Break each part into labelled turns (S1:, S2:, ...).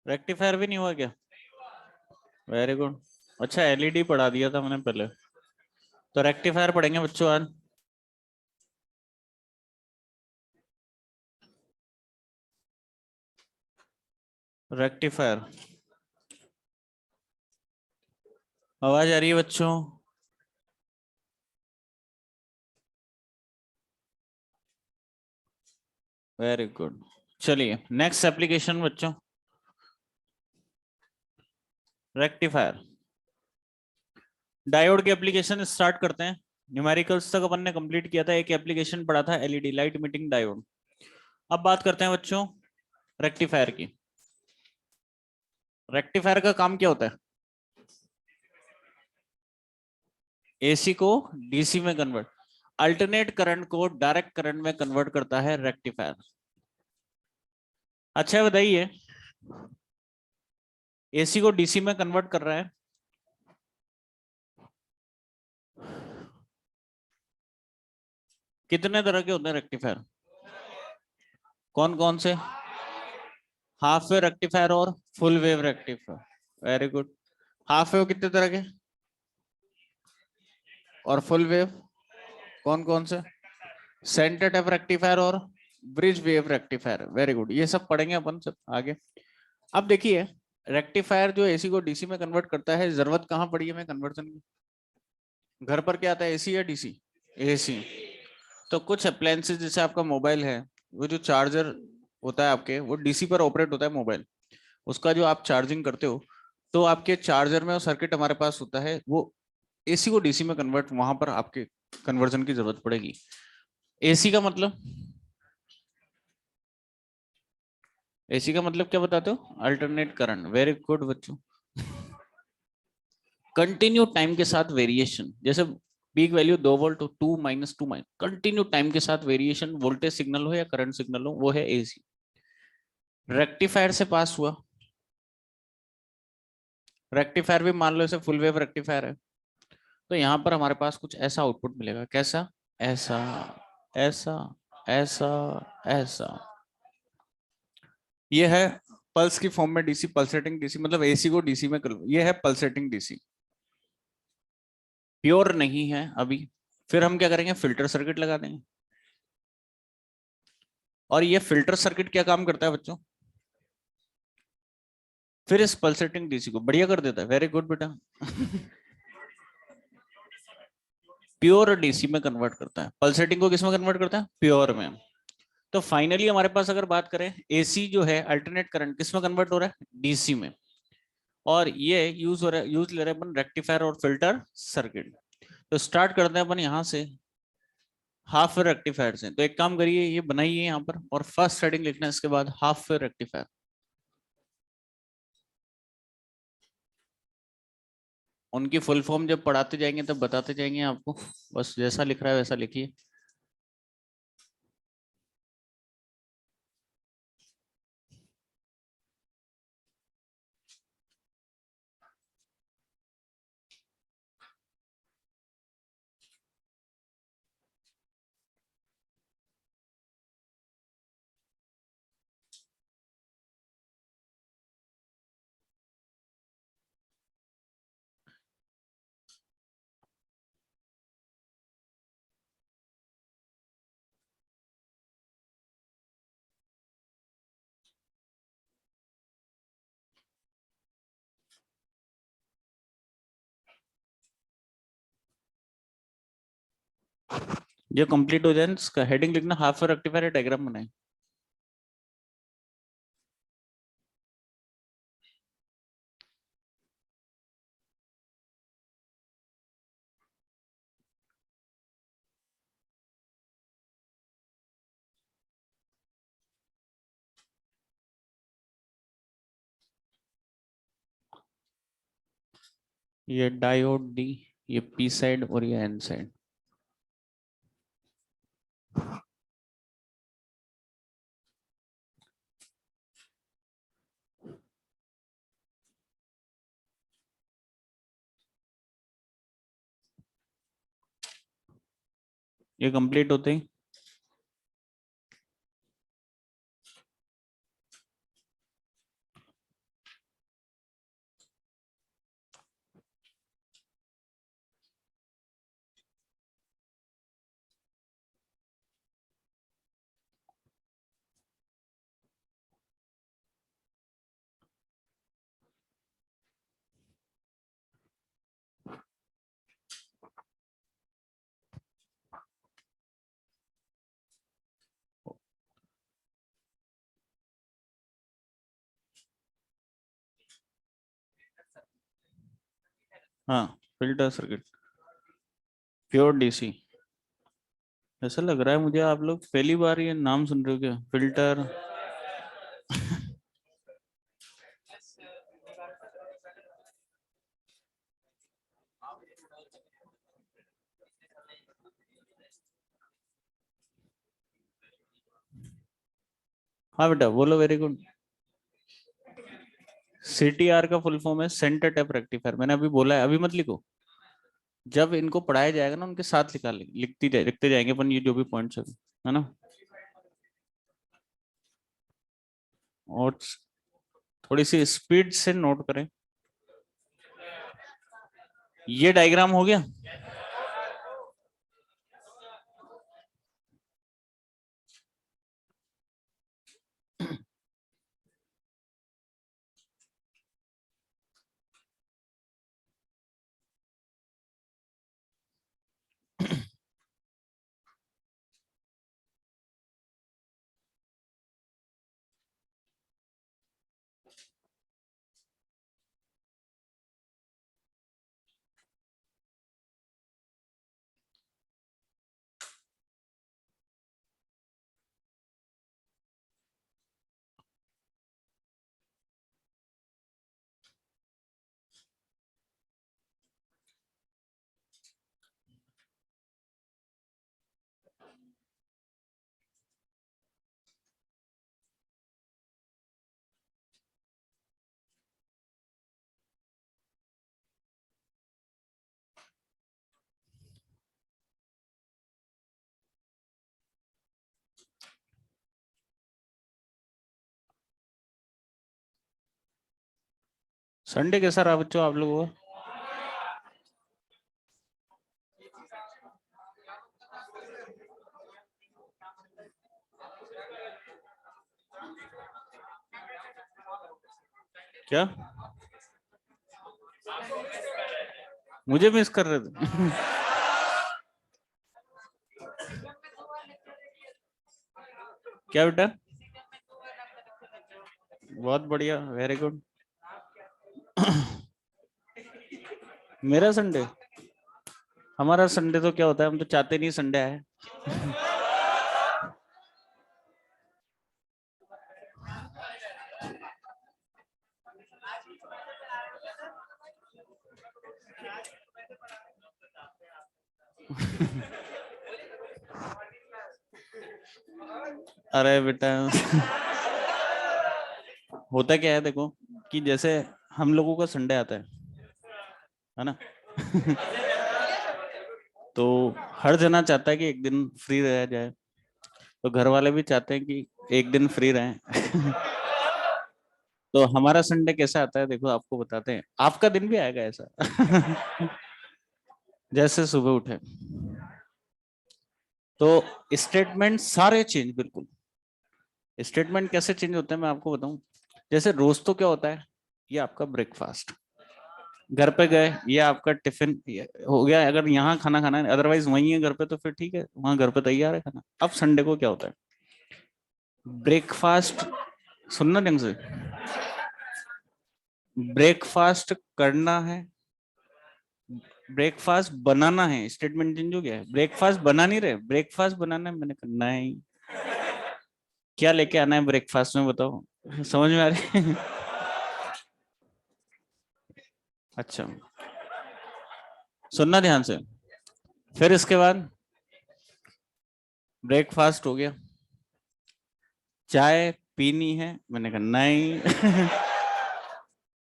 S1: Rectifier भी नहीं हुआ क्या? Very good. अच्छा एलईडी पढ़ा दिया था मैंने पहले, तो रेक्टिफायर पढ़ेंगे बच्चों आज। रेक्टिफायर, आवाज आ रही है बच्चों? Very good. चलिए नेक्स्ट एप्लीकेशन बच्चों, रेक्टिफायर। डायोड की एप्लीकेशन स्टार्ट करते हैं। न्यूमेरिकल्स तक अपन ने कंप्लीट किया था, एक एप्लीकेशन पढ़ा था एलईडी, लाइट इमिटिंग डायोड। अब बात करते हैं बच्चों रेक्टिफायर की। रेक्टिफायर का काम क्या होता है? एसी को डीसी में कन्वर्ट, अल्टरनेट करंट को डायरेक्ट करंट में कन्वर्ट करता है रेक्टिफायर। अच्छा बताइए, एसी को डीसी में कन्वर्ट कर रहा है, कितने तरह के होते हैं रेक्टिफायर? कौन कौन से? हाफ वेव रेक्टिफायर और full wave rectifier. Very good. Half wave कितने तरह के, और फुल वेव कौन कौन से? सेंटर टैप रेक्टिफायर और bridge wave rectifier. Very good, ये सब पढ़ेंगे अपन सब आगे। अब देखिए, रेक्टिफायर जो एसी को डीसी में कन्वर्ट करता है, जरूरत कहाँ पड़ी है हमें कन्वर्जन की? घर पर क्या आता है, एसी या डीसी? एसी। तो कुछ अप्लायंसेस जैसे आपका मोबाइल है, वो जो चार्जर होता है आपके, वो डीसी पर ऑपरेट होता है मोबाइल, उसका जो आप चार्जिंग करते हो, तो आपके चार्जर में वो सर्किट हमारे पास होता है, वो एसी को डीसी में कन्वर्ट, वहां पर आपके कन्वर्जन की जरूरत पड़ेगी। एसी का मतलब, एसी का मतलब क्या बताते हो? Alternate current. वेरी गुड बच्चों। कंटिन्यू टाइम के साथ वेरिएशन, जैसे पीक वैल्यू 2 वोल्ट हो, 2 - 2 कंटिन्यू टाइम के साथ वेरिएशन, वोल्टेज सिग्नल हो या करंट सिग्नल हो, वो है एसी। रेक्टिफायर से पास हुआ, रेक्टिफायर भी मान लो इसे फुल वेव रेक्टिफायर है, तो यहाँ पर हमारे पास कुछ ऐसा आउटपुट मिलेगा। कैसा? ऐसा, ऐसा, ऐसा, ऐसा। ये है पल्स की फॉर्म में डीसी, पल्सेटिंग डीसी, मतलब एसी को डीसी में ये है पल्सेटिंग डीसी, प्योर नहीं है अभी। फिर हम क्या करेंगे, फिल्टर सर्किट लगा देंगे। और ये फिल्टर सर्किट क्या काम करता है बच्चों? फिर इस पल्सेटिंग डीसी को बढ़िया कर देता है। वेरी गुड बेटा। प्योर डीसी में कन्वर्ट करता है, पल्सेटिंग को किस में कन्वर्ट करता है? प्योर में। तो फाइनली हमारे पास अगर बात करें, एसी जो है अल्टरनेट करंट किस में कन्वर्ट हो रहा है? डीसी में। और ये यूज हो रहा है, यूज ले रहे हैं अपन रेक्टिफायर और फिल्टर सर्किट। तो स्टार्ट करते हैं अपन यहाँ से, हाफ वेव रेक्टिफायर से। तो एक काम करिए, ये बनाइए यहाँ पर, और फर्स्ट हेडिंग लिखना है इसके बाद हाफ वेव रेक्टिफायर। उनकी फुल फॉर्म जब पढ़ाते जाएंगे तब बताते जाएंगे आपको, बस जैसा लिख रहा है वैसा लिखिए। ये कंप्लीट हो जाए इसका हेडिंग लिखना, हाफ वेव रेक्टिफायर, डायग्राम बनाए। ये डायोड डी, ये पी साइड और ये एन साइड। ये कंप्लीट होते ही हाँ, फिल्टर सर्किट, प्योर डीसी। ऐसा लग रहा है मुझे आप लोग पहली बार ये नाम सुन रहे हो क्या, फिल्टर। हाँ बेटा बोलो, वेरी गुड। सीटीआर का फुल फॉर्म है सेंटर टैप रेक्टिफायर, मैंने अभी बोला है, अभी मत लिखो। जब इनको पढ़ाया जाएगा ना उनके साथ लिखते जाएंगे अपन ये जो भी पॉइंट्स है ना। और थोड़ी सी स्पीड से नोट करें। ये डायग्राम हो गया। संडे कैसा रहा बच्चों आप लोगों को? क्या मुझे मिस कर रहे थे? क्या बेटा? बहुत बढ़िया, वेरी गुड। मेरा संडे, हमारा संडे तो क्या होता है, हम तो चाहते नहीं संडे आए। अरे बेटा होता क्या है देखो, कि जैसे हम लोगों का संडे आता है ना। तो हर जना चाहता है कि एक दिन फ्री रहा जाए, तो घर वाले भी चाहते हैं कि एक दिन फ्री रहें। तो हमारा संडे कैसा आता है देखो, आपको बताते हैं, आपका दिन भी आएगा ऐसा। जैसे सुबह उठे तो स्टेटमेंट सारे चेंज, बिल्कुल। स्टेटमेंट कैसे चेंज होते हैं मैं आपको बताऊं। जैसे रोज तो क्या होता है, ये आपका ब्रेकफास्ट, घर पे गए ये आपका टिफिन हो गया, अगर यहाँ खाना खाना है, अदरवाइज वहीं है घर पे तो फिर ठीक है, वहां घर पे तैयार है खाना। अब संडे को क्या होता है, ब्रेकफास्ट, सुनना ढंग से, ब्रेकफास्ट करना है, ब्रेकफास्ट बनाना है। स्टेटमेंट चेंज हो गया है, ब्रेकफास्ट बना नहीं रहे, ब्रेकफास्ट बनाना है। मैंने कहा नहीं, क्या लेके आना है ब्रेकफास्ट में बताओ, समझ में आ रही है? अच्छा, सुनना ध्यान से। फिर इसके बाद ब्रेकफास्ट हो गया, चाय पीनी है। मैंने कहा नहीं।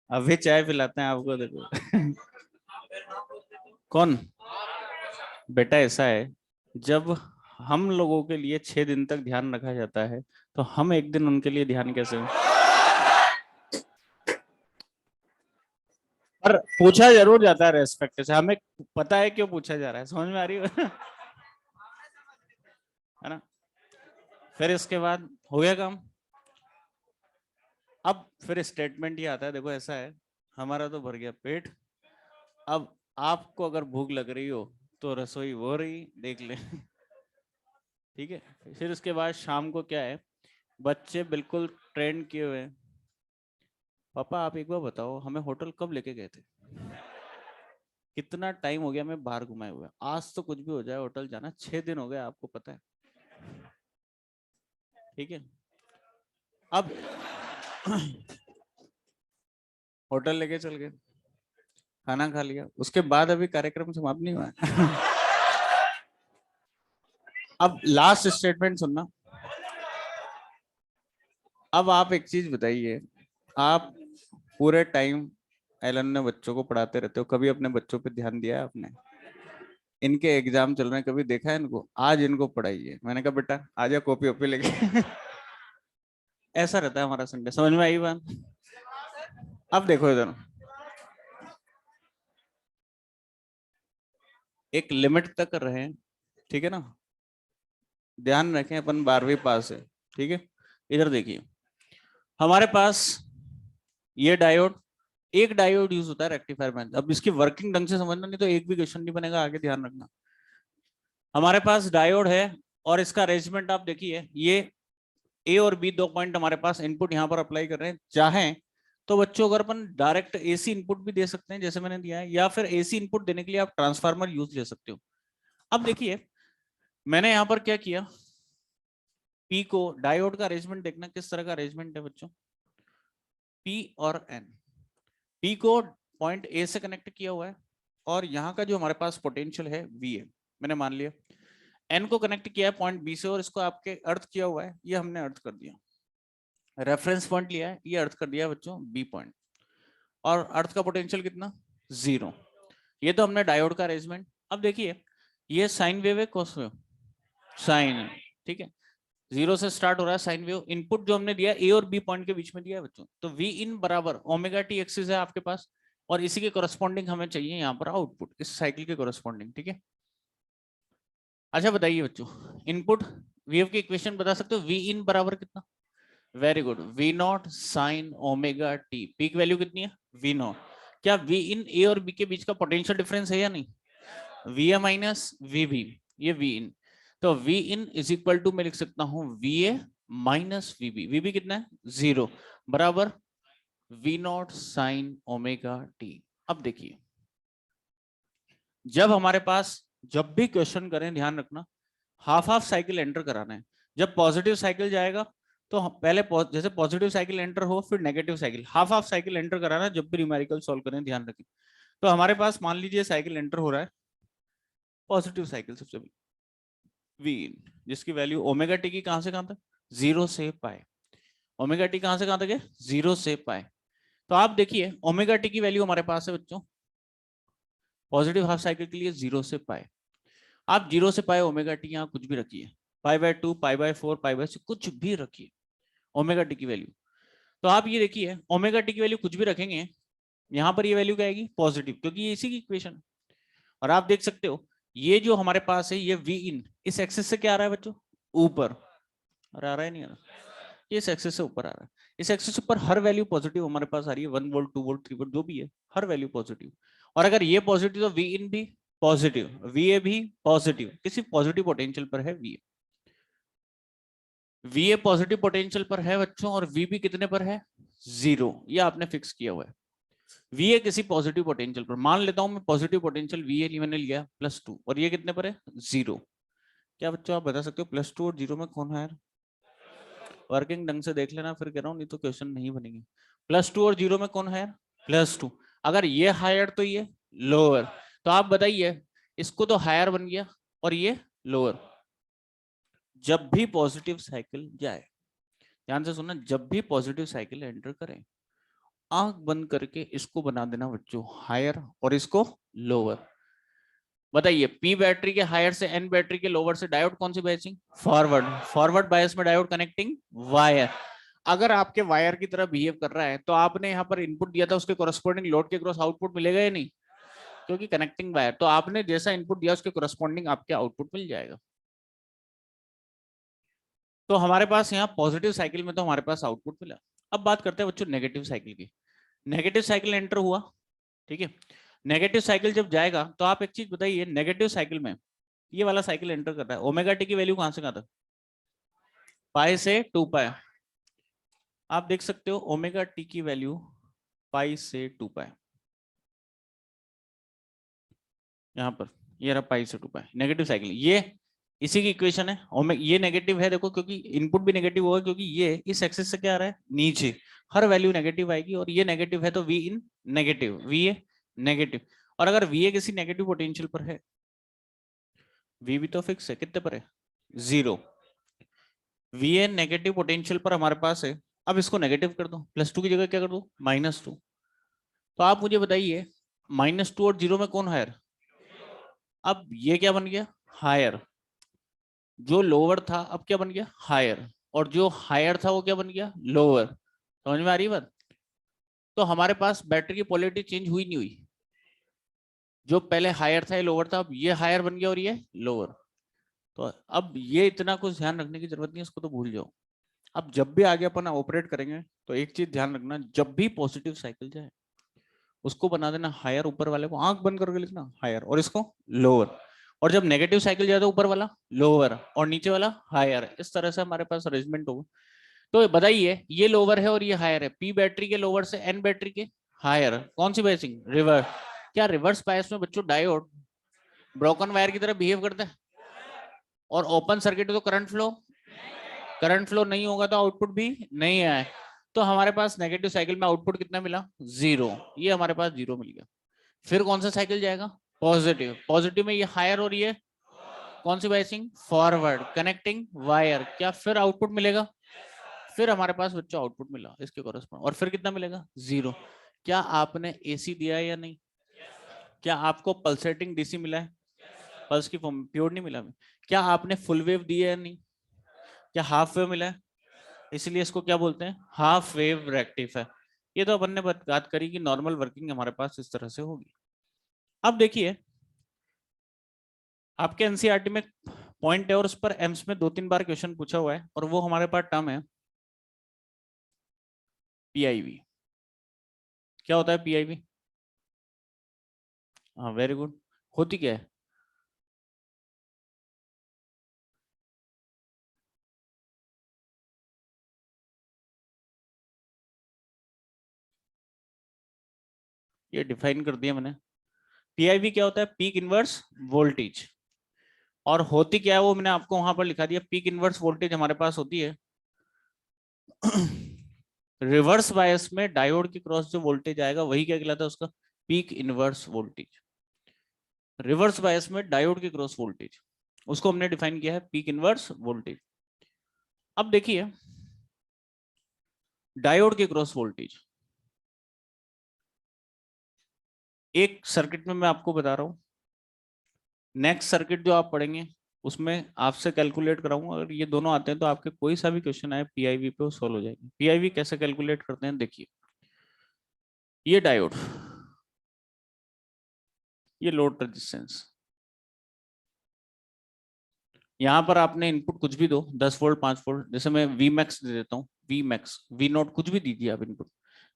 S1: अभी चाय पिलाते हैं आपको, देखो। कौन? बेटा ऐसा है, जब हम लोगों के लिए 6 दिन तक ध्यान रखा जाता है, तो हम एक दिन उनके लिए ध्यान कैसे हो? पर पूछा जरूर जाता है रेस्पेक्ट से, हमें पता है क्यों पूछा जा रहा है, समझ में आ रही है? है ना। फिर इसके बाद हो गया काम। अब फिर स्टेटमेंट ये आता है, देखो ऐसा है, हमारा तो भर गया पेट, अब आपको अगर भूख लग रही हो तो रसोई वो रही, देख ले। ठीक है। फिर उसके बाद शाम को क्या है, बच्चे बिल्कुल ट्रेंड किए हुए हैं, पापा आप एक बार बताओ हमें होटल कब लेके गए थे? कितना टाइम हो गया मैं बाहर घुमाए हुआ, आज तो कुछ भी हो जाए होटल जाना, 6 दिन हो गए आपको पता है, ठीक है। अब होटल लेके चल गए, खाना खा लिया, उसके बाद अभी कार्यक्रम समाप्त नहीं हुआ है। अब लास्ट स्टेटमेंट सुनना। अब आप एक चीज बताइए, आप पूरे टाइम एलन ने बच्चों को पढ़ाते रहते हो, कभी अपने बच्चों पे ध्यान दिया है आपने? इनके एग्जाम चल रहे हैं, कभी देखा है इनको? आज इनको पढ़ाइए, मैंने कहा बेटा आ जा कॉपी वॉपी लेके। ऐसा रहता है हमारा संडे, समझ में आई बात? अब देखो इधर, एक लिमिट तक रहे, ठीक है ना, ध्यान रखें अपन 12वीं पास है, ठीक है। इधर देखिए, हमारे पास ये डायोड, एक डायोड यूज होता है रेक्टिफायर में। अब इसकी वर्किंग ढंग से समझना, नहीं तो एक भी क्वेश्चन नहीं बनेगा आगे, ध्यान रखना। हमारे पास डायोड है और इसका अरेंजमेंट आप देखिए, ये ए और बी 2 पॉइंट हमारे पास इनपुट यहाँ पर अप्लाई कर रहे हैं। चाहे तो बच्चों अगर अपन डायरेक्ट एसी इनपुट भी दे सकते हैं जैसे मैंने दिया है, या फिर एसी इनपुट देने के लिए आप ट्रांसफार्मर यूज ले सकते हो। अब देखिए मैंने यहाँ पर क्या किया, पी को, डायोड का अरेंजमेंट देखना किस तरह का अरेंजमेंट है बच्चों, पी और एन। पी को पॉइंट ए से कनेक्ट किया हुआ है और यहाँ का जो हमारे पास पोटेंशियल है वी है, मैंने मान लिया। एन को कनेक्ट किया है पॉइंट बी से और इसको आपके अर्थ किया हुआ है, ये हमने अर्थ कर दिया। रेफरेंस पॉइंट लिया है, ये अर्थ कर दिया बच्चों बी पॉइंट, और अर्थ का पोटेंशियल कितना, 0। ये तो हमने डायोड का अरेंजमेंट। अब देखिए ये साइन वेव है कॉस वेव, साइन, ठीक है। 0 से स्टार्ट हो रहा है साइन वेव, इनपुट जो हमने दिया ए और बी पॉइंट के बीच में दिया है बच्चों, तो वी इन बराबर ओमेगा टी एक्सिस है आपके पास, और इसी के कोरस्पॉन्डिंग हमें चाहिए यहाँ पर आउटपुट, इस साइकिल के कोरस्पॉन्डिंग, ठीक है। अच्छा बताइए बच्चों, इनपुट वेव की इक्वेशन बता सकते हो, वी इन बराबर कितना? Very good, V naught sine omega T. Peak value कितनी है, वी नॉट। क्या वी इन ए और बी के बीच का पोटेंशियल डिफरेंस है या नहीं, V A minus V B, ये वी इन। तो V in is equal to मैं लिख सकता हूं V A minus V B. V B कितना है, 0, बराबर V naught sine omega T. अब देखिए जब हमारे पास, जब भी क्वेश्चन करें ध्यान रखना, हाफ हाफ साइकिल एंटर कराना है। जब पॉजिटिव साइकिल जाएगा तो पहले जैसे पॉजिटिव साइकिल एंटर हो फिर negative cycle, half half cycle enter कराना जब भी न्यूमेरिकल सॉल्व करें, ध्यान रखें। तो हमारे पास मान लीजिए साइकिल एंटर हो रहा है, पॉजिटिव साइकिल सबसे वी इन, जिसकी वैल्यू ओमेगा टी की कहां से कहां तक, 0 से पाए। ओमेगा टी कहां से कहां तक है, 0 से पाए। तो आप देखिए ओमेगा टी की वैल्यू हमारे पास है बच्चों पॉजिटिव हाफ साइकिल के लिए 0 से पाए। आप 0 से पाए ओमेगा टी यहाँ कुछ भी रखिए, π/2 π/4 π/6 कुछ भी रखिए ओमेगा टी की वैल्यू। तो आप ये देखिए ओमेगा टी की वैल्यू कुछ भी रखेंगे, यहाँ पर ये वैल्यू क्या आएगी, पॉजिटिव, क्योंकि ये इसी की इक्वेशन। और आप देख सकते हो ये जो हमारे पास है ये वी इन इस एक्सिस से क्या आ रहा है बच्चों, ऊपर, और आ रहा है नहीं आ रहा, ये इस एक्सिस से ऊपर आ रहा है। इस एक्सिस से ऊपर हर वैल्यू पॉजिटिव हमारे पास आ रही है, 1 वोल्ट 2 वोल्ट 3 वोल्ट जो भी है, हर वैल्यू पॉजिटिव। और अगर ये पॉजिटिव तो वी इन भी पॉजिटिव, वी ए भी पॉजिटिव, किसी पॉजिटिव पोटेंशियल पर है V A. V A positive potential पर है बच्चों, और वी बी कितने पर है, 0, ये आपने फिक्स किया हुआ है। वी ए किसी पॉजिटिव पोटेंशियल पर, मान लेता हूं मैं पॉजिटिव पोटेंशियल वी ए मैंने लिया +2, और ये कितने पर है, 0। क्या बच्चों आप बता सकते हो +2 और 0 में कौन है? वर्किंग ढंग से देख लेना फिर कह रहा हूँ, नहीं तो क्वेश्चन नहीं बनेंगे। +2 और 0 में कौन है, +2। अगर ये हायर तो ये लोअर, तो आप बताइए इसको तो हायर बन गया और ये लोअर। जब भी पॉजिटिव साइकिल जाए, ध्यान से सुनना, जब भी पॉजिटिव साइकिल एंटर करें, आंख बंद करके इसको बना देना बच्चों हायर और इसको लोअर। बताइए पी बैटरी के हायर से एन बैटरी के लोअर से डायोड कौन सी बायसिंग, फॉरवर्ड। फॉरवर्ड बायस में डायोड कनेक्टिंग वायर। अगर आपके वायर की तरह बिहेव कर रहा है तो आपने यहाँ पर इनपुट दिया था, उसके कोरस्पॉन्डिंग लोड के क्रॉस आउटपुट मिलेगा या नहीं, क्योंकि कनेक्टिंग वायर, तो आपने जैसा इनपुट दिया उसके कोरस्पॉन्डिंग आपके आउटपुट मिल जाएगा। तो हमारे पास यहाँ पॉजिटिव साइकिल में तो हमारे पास आउटपुट मिला। अब बात करते हैं बच्चों नेगेटिव साइकिल की। नेगेटिव साइकिल एंटर हुआ, ठीक है। नेगेटिव साइकिल जब जाएगा तो आप एक चीज बताइए, नेगेटिव साइकिल में ये वाला साइकिल एंटर कर रहा है, ओमेगा टी की वैल्यू कहां से कहां तक, पाई से 2 पाई। आप देख सकते हो ओमेगा टी की वैल्यू पाई से 2 पाई। यहाँ पर ये रहा पाई से 2 पाई, नेगेटिव साइकिल, ये इसी की इक्वेशन है। और ये नेगेटिव है देखो, क्योंकि इनपुट भी नेगेटिव होगा, क्योंकि ये इस एक्सिस से क्या आ रहा है नीचे, हर वैल्यू नेगेटिव आएगी, और ये नेगेटिव है तो V in negative, V A negative. और अगर वी ए किसी नेगेटिव पोटेंशियल पर है, वी भी तो फिक्स है, कितने पर है 0, वी ए नेगेटिव पोटेंशियल पर हमारे पास है। अब इसको नेगेटिव कर दो, +2 की जगह क्या कर दो -2। तो आप मुझे बताइए -2 और 0 में कौन हायर? अब ये क्या बन गया हायर, जो लोअर था अब क्या बन गया हायर, और जो हायर था वो क्या बन गया लोअर। समझ में आ रही है बात? तो हमारे पास बैटरी की पोलैरिटी चेंज हुई नहीं हुई, जो पहले हायर था ये लोअर था, अब ये हायर बन गया और ये लोअर। तो अब ये इतना कुछ ध्यान रखने की जरूरत नहीं है, इसको तो भूल जाओ। अब जब भी आगे अपन ऑपरेट करेंगे तो एक चीज ध्यान रखना, जब भी पॉजिटिव साइकिल जाए उसको बना देना हायर, ऊपर वाले को आंख बंद करके लिखना हायर, और इसको लोअर। और जब नेगेटिव साइकिल जाए तो ऊपर वाला लोअर और नीचे वाला हायर, इस तरह से हमारे पास अरेंजमेंट होगा। तो बताइए ये लोअर है और ये हायर है, पी बैटरी के लोअर से एन बैटरी के हायर, कौन सी बायसिंग रिवर्स। क्या रिवर्स बायस में बच्चों डायोड ब्रोकन वायर की तरह बिहेव करते हैं? और ओपन सर्किट तो करंट फ्लो नहीं होगा तो आउटपुट भी नहीं आए। तो हमारे पास नेगेटिव साइकिल में आउटपुट कितना मिला 0, ये हमारे पास 0 मिल गया। फिर कौन सा साइकिल जाएगा पॉजिटिव, पॉजिटिव में ये हायर और ये कौन सी बायसिंग फॉरवर्ड कनेक्टिंग वायर, क्या फिर आउटपुट मिलेगा? फिर हमारे पास बच्चों आउटपुट मिला इसके कोरस्पॉन्ड, और फिर कितना मिलेगा 0। क्या आपने एसी दिया है या नहीं? क्या आपको पल्सेटिंग डीसी मिला है? पल्स की फॉर्म प्योर नहीं मिला। क्या आपने फुल वेव दी है या नहीं? क्या हाफ वेव मिला है? इसलिए इसको क्या बोलते हैं हाफ वेव रेक्टिफायर। ये तो अपन ने बात करी कि नॉर्मल वर्किंग हमारे पास इस तरह से होगी। अब देखिए आपके एनसीईआरटी में पॉइंट है और उस पर एम्स में 2-3 बार क्वेश्चन पूछा हुआ है, और वो हमारे पास टर्म है पीआईवी। क्या होता है पीआईवी? हाँ वेरी गुड। होती क्या है? ये डिफाइन कर दिया मैंने। पीआईवी क्या होता है? Peak inverse voltage. और होती क्या है वो मैंने आपको वहां पर लिखा दिया। पीक इनवर्स वोल्टेज हमारे पास होती है रिवर्स बायस में डायोड के क्रॉस जो वोल्टेज आएगा वही क्या कहलाता है उसका peak inverse voltage. Reverse bias में डायोड के क्रॉस वोल्टेज, उसको हमने डिफाइन किया है पीक इनवर्स वोल्टेज। अब देखिए डायोड के क्रॉस वोल्टेज एक सर्किट में मैं आपको बता रहा हूं, नेक्स्ट सर्किट जो आप पढ़ेंगे उसमें आपसे कैलकुलेट कराऊंगा। अगर ये दोनों आते हैं तो आपके कोई सा भी क्वेश्चन आए पीआईवी पे वो सॉल्व हो जाएंगे। पीआईवी कैसे कैलकुलेट करते हैं देखिए, ये डायोड, ये लोड रेजिस्टेंस, यहाँ पर आपने इनपुट कुछ भी दो 10 वोल्ट 5 वोल्ट, जैसे मैं वी मैक्स दे देता हूँ, वी मैक्स वी नोट कुछ भी दीजिए आप इनपुट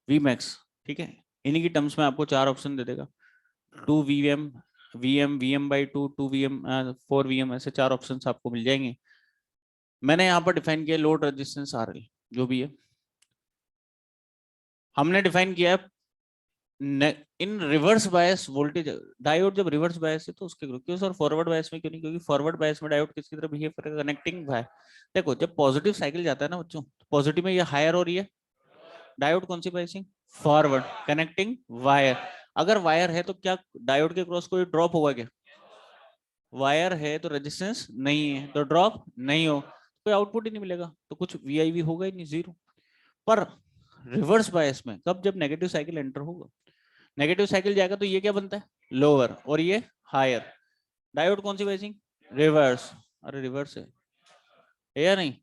S1: वी मैक्स, ठीक है। इन्हीं की टर्म्स में आपको 4 ऑप्शन दे देगा, 2 VM VM VM by 2 2 VM 4 VM, ऐसे 4 ऑप्शन आपको मिल जाएंगे। मैंने यहाँ पर डिफाइन किया लोड रेजिस्टेंस आरएल जो भी है, हमने डिफाइन किया है इन रिवर्स बायस वोल्टेज। डायोड जब रिवर्स बायस है तो उसके क्यों सर फॉरवर्ड बायस में क्यों नहीं? क्योंकि फॉरवर्ड बायस में डायोड किसकी तरह बिहेव करेगा कनेक्टिंग वायर। देखो जब पॉजिटिव साइकिल जाता है ना बच्चों, पॉजिटिव में ये हायर हो रही है, डायोड कौन सी बायसिंग फॉरवर्ड कनेक्टिंग वायर। अगर वायर है तो क्या डायोड के क्रॉस कोई ड्रॉप होगा क्या? वायर है तो रेजिस्टेंस नहीं है तो ड्रॉप नहीं हो, कोई आउटपुट ही नहीं मिलेगा, तो कुछ वीआईवी होगा ही नहीं, 0। पर रिवर्स बायस में कब जब नेगेटिव साइकिल एंटर होगा, नेगेटिव साइकिल जाएगा तो ये क्या बनता है लोअर और ये हायर। डायोड कौन सी बायसिंग रिवर्स, अरे रिवर्स है या नहीं?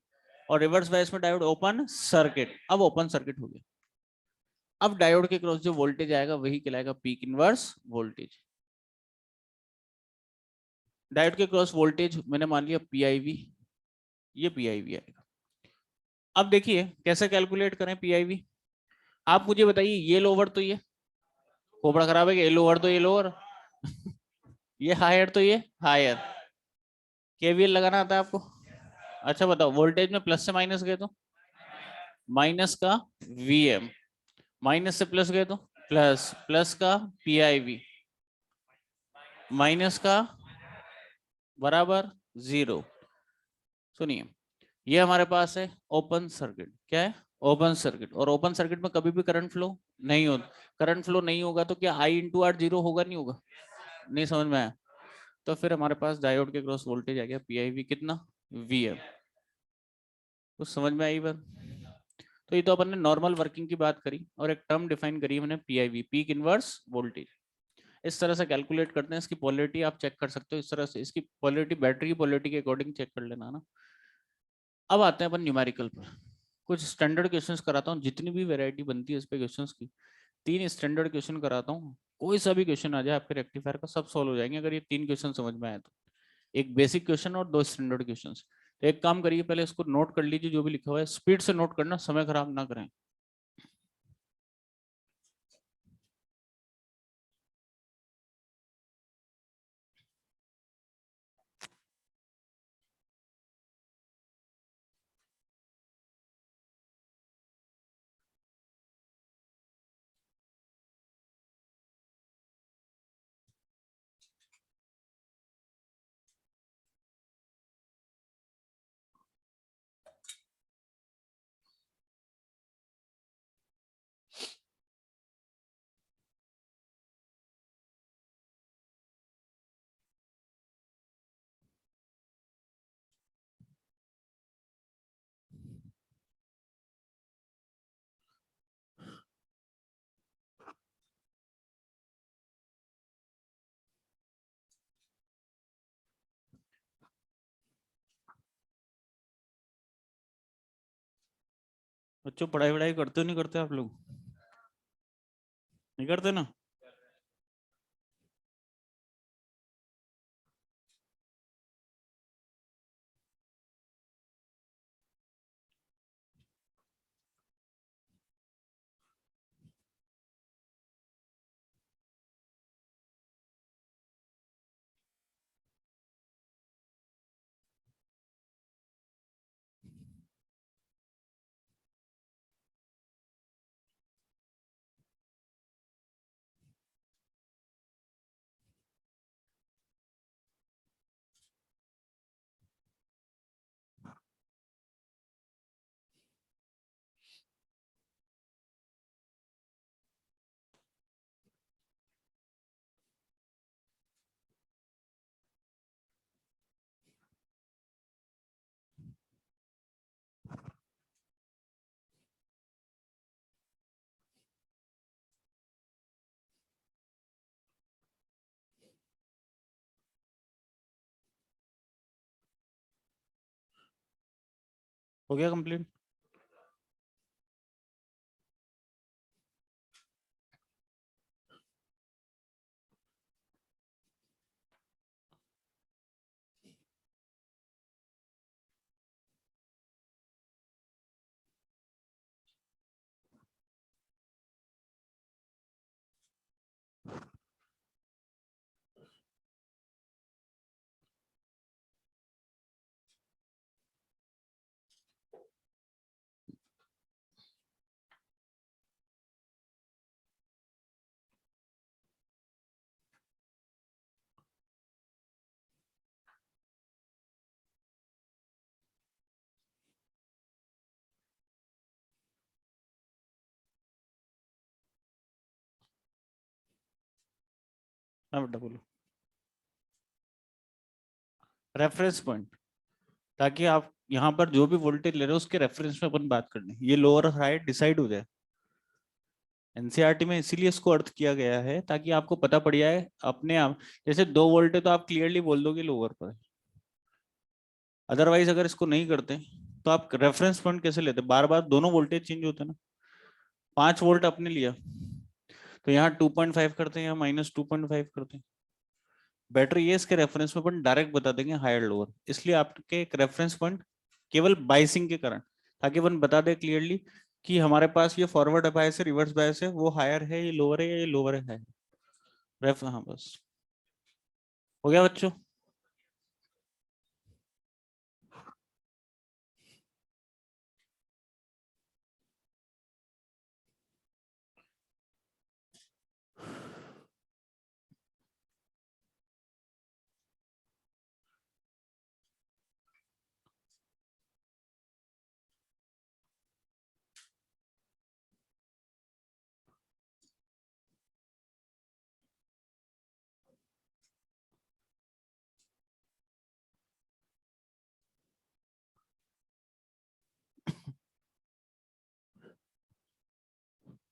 S1: और रिवर्स बायस में डायोड ओपन सर्किट, अब ओपन सर्किट हो गया। अब डायोड के क्रॉस जो वोल्टेज आएगा वही कहलाएगा पीक इनवर्स वोल्टेज। डायोड के क्रॉस वोल्टेज मैंने मान लिया पीआईवी, ये पीआईवी आएगा। अब देखिए कैसे कैलकुलेट करें पीआईवी। आप मुझे बताइए ये लोअर तो ये खोपड़ा खराब है कि ये लोअर तो ये लोअर ये हायर तो ये हायर। केवीएल लगाना आता है आपको? अच्छा बताओ वोल्टेज में प्लस से माइनस गए तो माइनस का वीएम, माइनस से प्लस गए तो प्लस, प्लस का पीआईवी, माइनस का बराबर 0। सुनिए, ये हमारे पास है ओपन सर्किट। क्या है? Open circuit. और ओपन सर्किट में कभी भी करंट फ्लो नहीं होता। करंट फ्लो नहीं होगा तो क्या I इंटू आर 0 होगा? नहीं होगा। नहीं समझ में आया? तो फिर हमारे पास डायोड के क्रॉस वोल्टेज आ गया PIV कितना? VM। कुछ समझ में आई बात? तो ये तो अपन ने नॉर्मल वर्किंग की बात करी और एक टर्म डिफाइन करी हमने PIV, पीक इनवर्स वोल्टेज। इस तरह से कैलकुलेट करते हैं। इसकी पोलैरिटी आप चेक कर सकते हो इस तरह से। इसकी पोलैरिटी बैटरी की पोलैरिटी के अकॉर्डिंग चेक कर लेना ना। अब आते हैं अपन न्यूमेरिकल पर। कुछ स्टैंडर्ड क्वेश्चंस कराता हूँ, जितनी भी वैरायटी बनती है इस पे क्वेश्चंस की। 3 स्टैंडर्ड क्वेश्चन कराता हूँ। कोई सा भी क्वेश्चन आ जाए आपके रेक्टिफायर का, सब सॉल्व हो जाएंगे अगर ये 3 क्वेश्चन समझ में आए तो। एक बेसिक क्वेश्चन और 2 स्टैंडर्ड क्वेश्चन। तो एक काम करिए, पहले इसको नोट कर लीजिए, जो भी लिखा हुआ है स्पीड से नोट करना, समय खराब ना करें। बच्चों पढ़ाई वढ़ाई करते हो नहीं करते आप लोग? नहीं करते ना? हो गया कंप्लीट? हाँ बेटा बोलो। रेफरेंस पॉइंट, ताकि आप यहाँ पर जो भी वोल्टेज ले रहे हो उसके रेफरेंस में अपन बात करनी, ये लोअर हाइट डिसाइड हो जाए। एनसीईआरटी में इसीलिए इसको अर्थ किया गया है ताकि आपको पता पड़ जाए अपने आप। जैसे 2 वोल्ट है तो आप क्लियरली बोल दोगे लोअर पर। अदरवाइज अगर इसको नहीं करते तो आप रेफरेंस पॉइंट कैसे लेते? बार बार दोनों वोल्टेज चेंज होते हैं ना। 5 वोल्ट अपने लिया तो यहाँ 2.5 करते हैं, यहाँ -2.5 करते हैं। बेटर ये इसके रेफरेंस में अपन डायरेक्ट बता देंगे हायर लोअर, इसलिए आपके एक रेफरेंस पॉइंट केवल बाइसिंग के कारण, ताकि अपन बता दे क्लियरली कि हमारे पास ये फॉरवर्ड बायस है, रिवर्स बायस है, वो हायर है, ये लोअर है, ये लोअर है। रेफ, हाँ बस। हो गया बच्चों?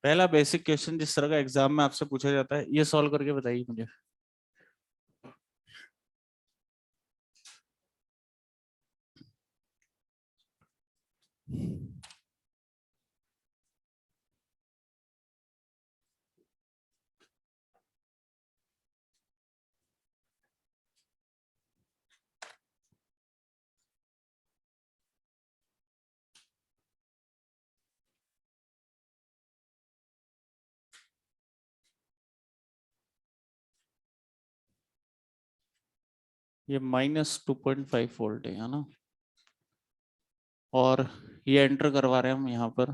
S1: पहला बेसिक क्वेश्चन जिस तरह का एग्जाम में आपसे पूछा जाता है, ये सॉल्व करके बताइए मुझे। ये -2.5 वोल्ट है ना, और ये एंटर करवा रहे हैं हम यहाँ पर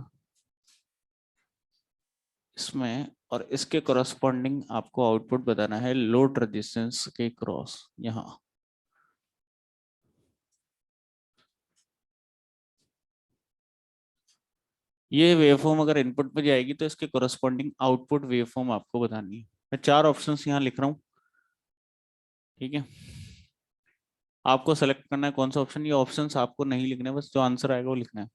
S1: इसमें, और इसके करस्पॉन्डिंग आपको आउटपुट बताना है लोड रेजिस्टेंस के क्रॉस यहाँ। ये वेवफॉर्म अगर इनपुट पे जाएगी तो इसके करस्पॉन्डिंग आउटपुट वेवफॉर्म आपको बतानी है। मैं 4 ऑप्शंस यहाँ लिख रहा हूँ, ठीक है। आपको सेलेक्ट करना है कौन सा ऑप्शन। ये ऑप्शंस आपको नहीं लिखने, बस जो आंसर आएगा वो लिखना है।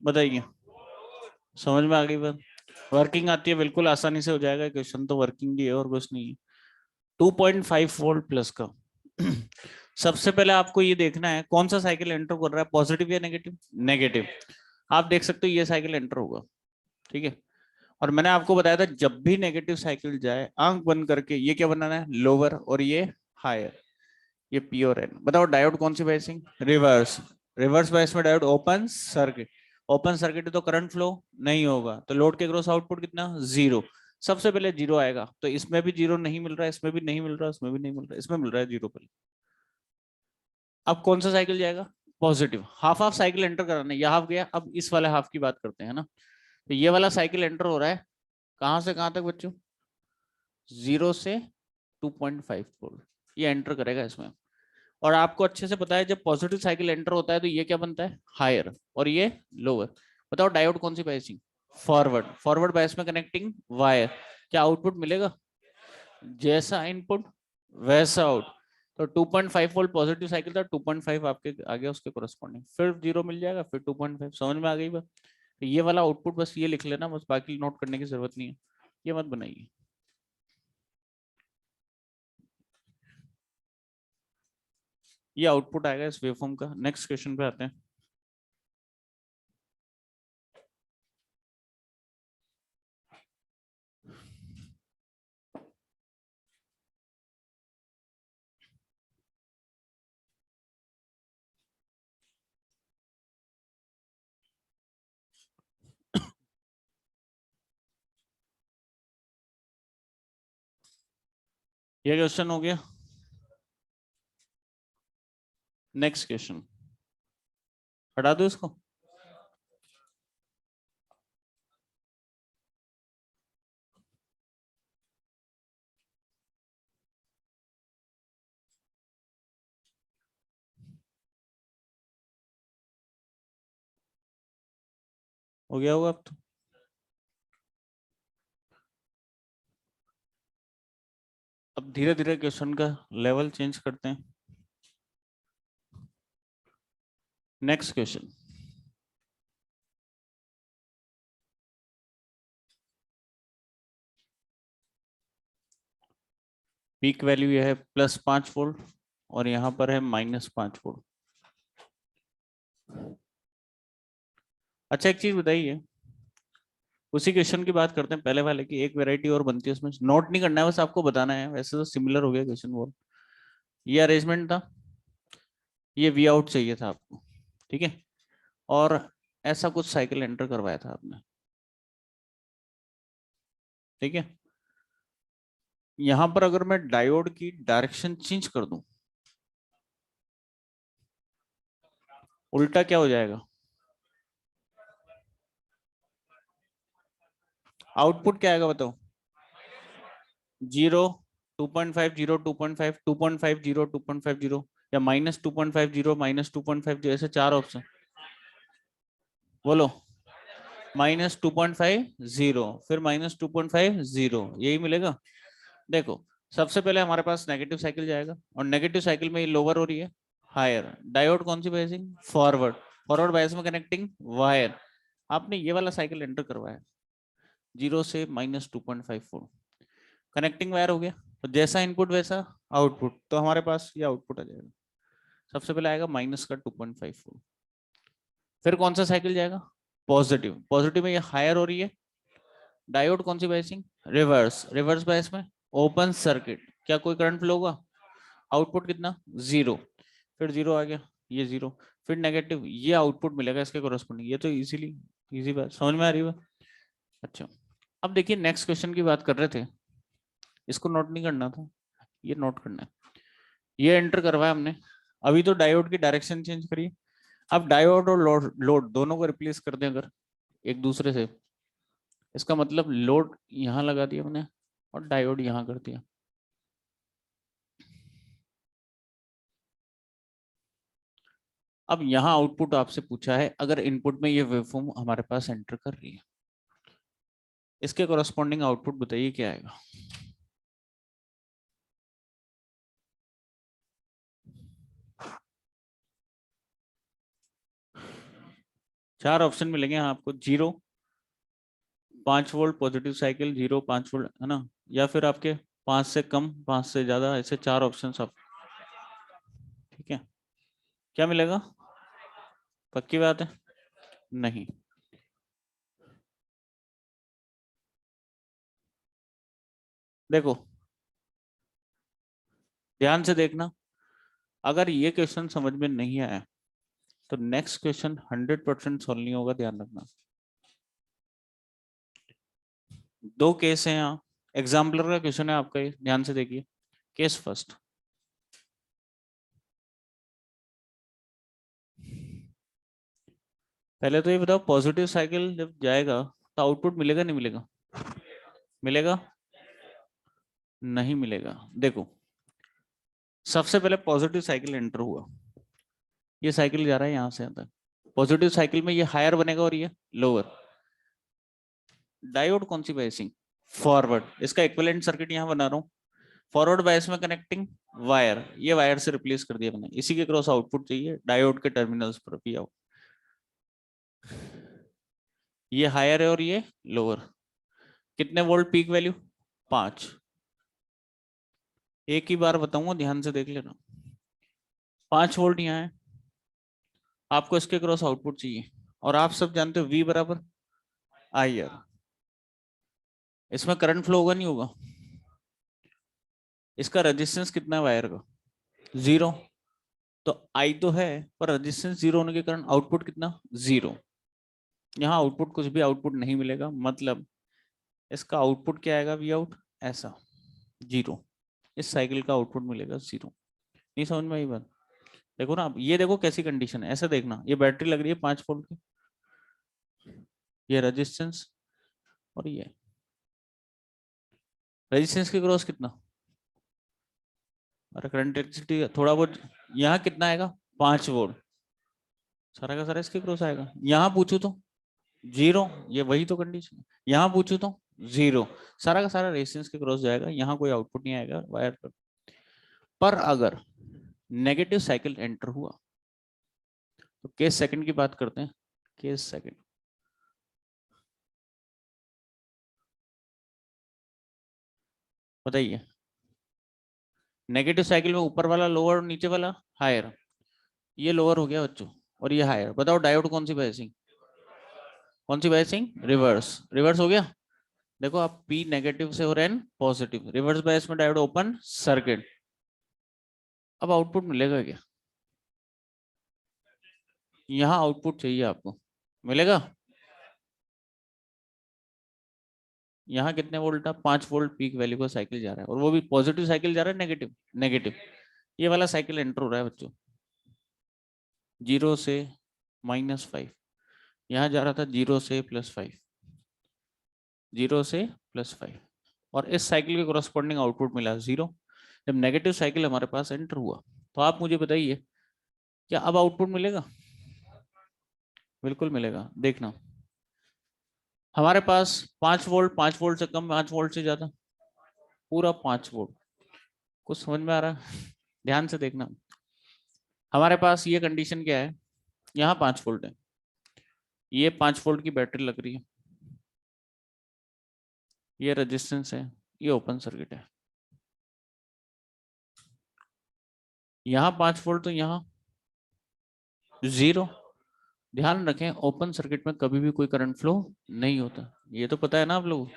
S1: बताइए, समझ में आ गई बात? वर्किंग आती है, बिल्कुल आसानी से हो जाएगा क्वेश्चन, तो वर्किंग ही है और कुछ नहीं है। 2.5 वोल्ट प्लस का सबसे पहले आपको ये देखना है कौन सा साइकिल एंटर कर रहा है, पॉजिटिव या नेगेटिव। नेगेटिव। आप देख सकते हो ये साइकिल एंटर होगा, ठीक है। और मैंने आपको बताया था जब भी नेगेटिव साइकिल जाए आंख बंद करके ये क्या बनाना है, लोअर, और ये हायर। ये पी और एन। बताओ डायोड कौन सी बायसिंग, रिवर्स। रिवर्स बायस में diode open circuit. Open circuit तो करंट फ्लो नहीं होगा, तो लोड के क्रॉस आउटपुट कितना, 0। सबसे पहले 0 आएगा, तो इसमें भी 0 नहीं मिल रहा है, इसमें भी नहीं मिल रहा है, इसमें भी नहीं मिल रहा है, इसमें मिल रहा है 0 पहले। अब कौन सा साइकिल जाएगा, positive. Half half cycle enter कराना है, यह हाफ गया, अब इस वाले हाफ की बात करते हैं ना। तो ये वाला साइकिल एंटर हो रहा है कहां से कहां तक बच्चों, 0 से 2.5 वोल्ट, ये एंटर करेगा इसमें। और आपको अच्छे से पता है जब पॉजिटिव साइकिल एंटर होता है तो ये क्या बनता है, हायर, और ये लोअर। बताओ डायोड कौन सी बायसिंग, फॉरवर्ड। फॉरवर्ड बायस में कनेक्टिंग वायर। क्या आउटपुट मिलेगा, जैसा इनपुट वैसा आउट। तो 2.5 वोल्ट पॉजिटिव साइकिल था, 2.5 आपके आ गया उसके कोरस्पॉन्डिंग, फिर 0 मिल जाएगा, फिर 2.5। समझ में आ गई बात? तो ये वाला आउटपुट बस ये लिख लेना, बस बाकी नोट करने की जरूरत नहीं है, ये मत बनाइए। ये आउटपुट आएगा इस वेवफॉर्म का। नेक्स्ट क्वेश्चन पे आते हैं। ये क्वेश्चन हो गया। नेक्स्ट क्वेश्चन, हटा दो इसको। हो गया होगा अब तो। अब धीरे धीरे क्वेश्चन का लेवल चेंज करते हैं। नेक्स्ट क्वेश्चन, पीक वैल्यू यह है +5 वोल्ट, और यहाँ पर है -5 वोल्ट। अच्छा एक चीज बताइए, उसी क्वेश्चन की बात करते हैं पहले वाले की, एक वैरायटी और बनती है उसमें, नोट नहीं करना है, बस आपको बताना है। वैसे तो सिमिलर हो गया क्वेश्चन वो। ये अरेंजमेंट था, ये वी आउट चाहिए था आपको, ठीक है। और ऐसा कुछ साइकिल एंटर करवाया था आपने, ठीक है। यहां पर अगर मैं डायोड की डायरेक्शन चेंज कर दूं, उल्टा क्या हो जाएगा? आउटपुट क्या आएगा बताओ? 0, 2.50, 2.5, 2.50, 2.50, या -2.50, -2.50, ऐसे चार ऑप्शन बोलो। -2.50, फिर -2.50, यही मिलेगा। देखो, सबसे पहले हमारे पास नेगेटिव साइकिल जाएगा, और नेगेटिव साइकिल में ये लोअर हो रही है, हायर। डायोड कौन सी बायसिंग? फॉरवर्ड। फॉरवर्ड बायस में कनेक्टिंग वायर। आपने ये वाला साइकिल एंटर करवाया 0 से -2.54, कनेक्टिंग वायर हो गया। तो जैसा इनपुट वैसा आउटपुट, तो हमारे पास ये आउटपुट आ जाएगा। सबसे पहले आएगा माइनस का 2.54, फिर कौन सा साइकिल जाएगा? पॉजिटिव। पॉजिटिव में ये हायर हो रही है, डायोड कौन सी बायसिंग? रिवर्स। रिवर्स बायस में ओपन सर्किट, क्या कोई करंट फ्लो होगा? आउटपुट कितना? 0। फिर 0 आ गया, ये 0, फिर नेगेटिव, ये आउटपुट मिलेगा इसके कोरस्पोंडिंग। ये तो इजीली इजी बात, समझ में आ रही है? अच्छा, अब देखिए नेक्स्ट क्वेश्चन की बात कर रहे थे, इसको नोट नहीं करना था, ये नोट करना है। ये एंटर करवाया हमने, अभी तो डायोड की डायरेक्शन चेंज करिए। अब डायोड और लोड, लोड दोनों को रिप्लेस कर दें अगर एक दूसरे से, इसका मतलब लोड यहां लगा दिया हमने और डायोड यहां कर दिया। अब यहां आउटपुट आपसे पूछा है, अगर इनपुट में ये वेवफॉर्म हमारे पास एंटर कर रही है, इसके कोरस्पॉन्डिंग आउटपुट बताइए क्या आएगा? चार ऑप्शन मिलेंगे आपको, 0, 5 वोल्ट पॉजिटिव साइकिल, 0, 5 वोल्ट, है ना, या फिर आपके 5 से कम, 5 से ज्यादा, ऐसे चार ऑप्शन आप, ठीक है। क्या मिलेगा? पक्की बात है? नहीं। देखो ध्यान से देखना, अगर ये क्वेश्चन समझ में नहीं आया तो नेक्स्ट क्वेश्चन 100% सॉल्व नहीं होगा, ध्यान रखना। दो केस हैं यहाँ, एग्जाम्पलर का क्वेश्चन है आपका, ये ध्यान से देखिए। केस फर्स्ट, पहले तो ये बताओ, पॉजिटिव साइकिल जब जाएगा तो आउटपुट मिलेगा नहीं मिलेगा? मिलेगा? नहीं मिलेगा। देखो, सबसे पहले पॉजिटिव साइकिल एंटर हुआ, ये साइकिल जा रहा है यहां से अंदर, पॉजिटिव साइकिल में ये हायर बनेगा और ये लोअर। डायोड कौन सी बायसिंग? फॉरवर्ड। इसका इक्विवेलेंट सर्किट यहां बना रहा हूं, फॉरवर्ड बायस में कनेक्टिंग वायर, ये वायर से रिप्लेस कर दिया मैंने, इसी के क्रॉस आउटपुट चाहिए डायोड के टर्मिनल्स पर भी आओ। ये हायर है और ये लोअर। कितने वोल्ट पीक वैल्यू? 5। एक ही बार बताऊंगा, ध्यान से देख लेना। 5 वोल्ट यहाँ है, आपको इसके क्रॉस आउटपुट चाहिए, और आप सब जानते हो V बराबर IR। इसमें करंट फ्लो होगा नहीं होगा? इसका रेजिस्टेंस कितना है वायर का? 0। तो I तो है, पर रेजिस्टेंस 0 होने के कारण आउटपुट कितना? 0। यहाँ आउटपुट कुछ भी आउटपुट नहीं मिलेगा, मतलब इसका आउटपुट क्या आएगा? वी आउट ऐसा 0। इस साइकिल का आउटपुट मिलेगा 0। नहीं समझ में आई बात? देखो ना, अब ये देखो कैसी कंडीशन है, ऐसा देखना, ये बैटरी लग रही है 5 वोल्ट की, ये रेजिस्टेंस, और ये रेजिस्टेंस के क्रॉस कितना, अरे करंट इलेक्ट्रिसिटी थोड़ा बहुत, यहाँ कितना आएगा? 5 वोल्ट, सारा का सारा इसके क्रॉस आएगा। यहाँ पूछू तो 0, ये वही तो कंडीशन। यहाँ पूछू तो 0, सारा का सारा रेजिस्टेंस के क्रॉस जाएगा, यहाँ कोई आउटपुट नहीं आएगा वायर पर अगर नेगेटिव साइकिल एंटर हुआ, तो केस सेकंड की बात करते हैं। केस सेकंड, बताइए, नेगेटिव साइकिल में ऊपर वाला लोअर और नीचे वाला हायर, ये लोअर हो गया बच्चों और ये हायर। बताओ डायोड कौन सी बायसिंग? कौन सी बायसिंग? रिवर्स। रिवर्स हो गया। देखो आप पी नेगेटिव से हो रहे हैं पॉजिटिव, रिवर्स बायस में डायोड ओपन सर्किट। अब आउटपुट मिलेगा क्या? यहाँ आउटपुट चाहिए आपको, मिलेगा? यहाँ कितने वोल्ट था? 5 वोल्ट पीक वैल्यू का साइकिल जा रहा है, और वो भी पॉजिटिव साइकिल जा रहा है, नेगेटिव नेगेटिव। ये वाला साइकिल एंटर हो रहा है बच्चों, 0 से -5। यहाँ जा रहा था 0 से +5, 0 से +5, और इस साइकिल के कोरस्पॉन्डिंग आउटपुट मिला 0। जब नेगेटिव साइकिल हमारे पास एंटर हुआ, तो आप मुझे बताइए क्या अब आउटपुट मिलेगा? बिल्कुल मिलेगा। देखना, हमारे पास 5 वोल्ट, 5 वोल्ट से कम, 5 वोल्ट से ज्यादा, पूरा 5 वोल्ट। कुछ समझ में आ रहा है? ध्यान से देखना, हमारे पास ये कंडीशन क्या है, यहाँ 5 वोल्ट है, ये 5 वोल्ट की बैटरी लग रही है, ये रेजिस्टेंस है, ये ओपन सर्किट है। यहाँ 5 वोल्ट, तो यहाँ 0। ध्यान रखें, ओपन सर्किट में कभी भी कोई करंट फ्लो नहीं होता, ये तो पता है ना आप लोग।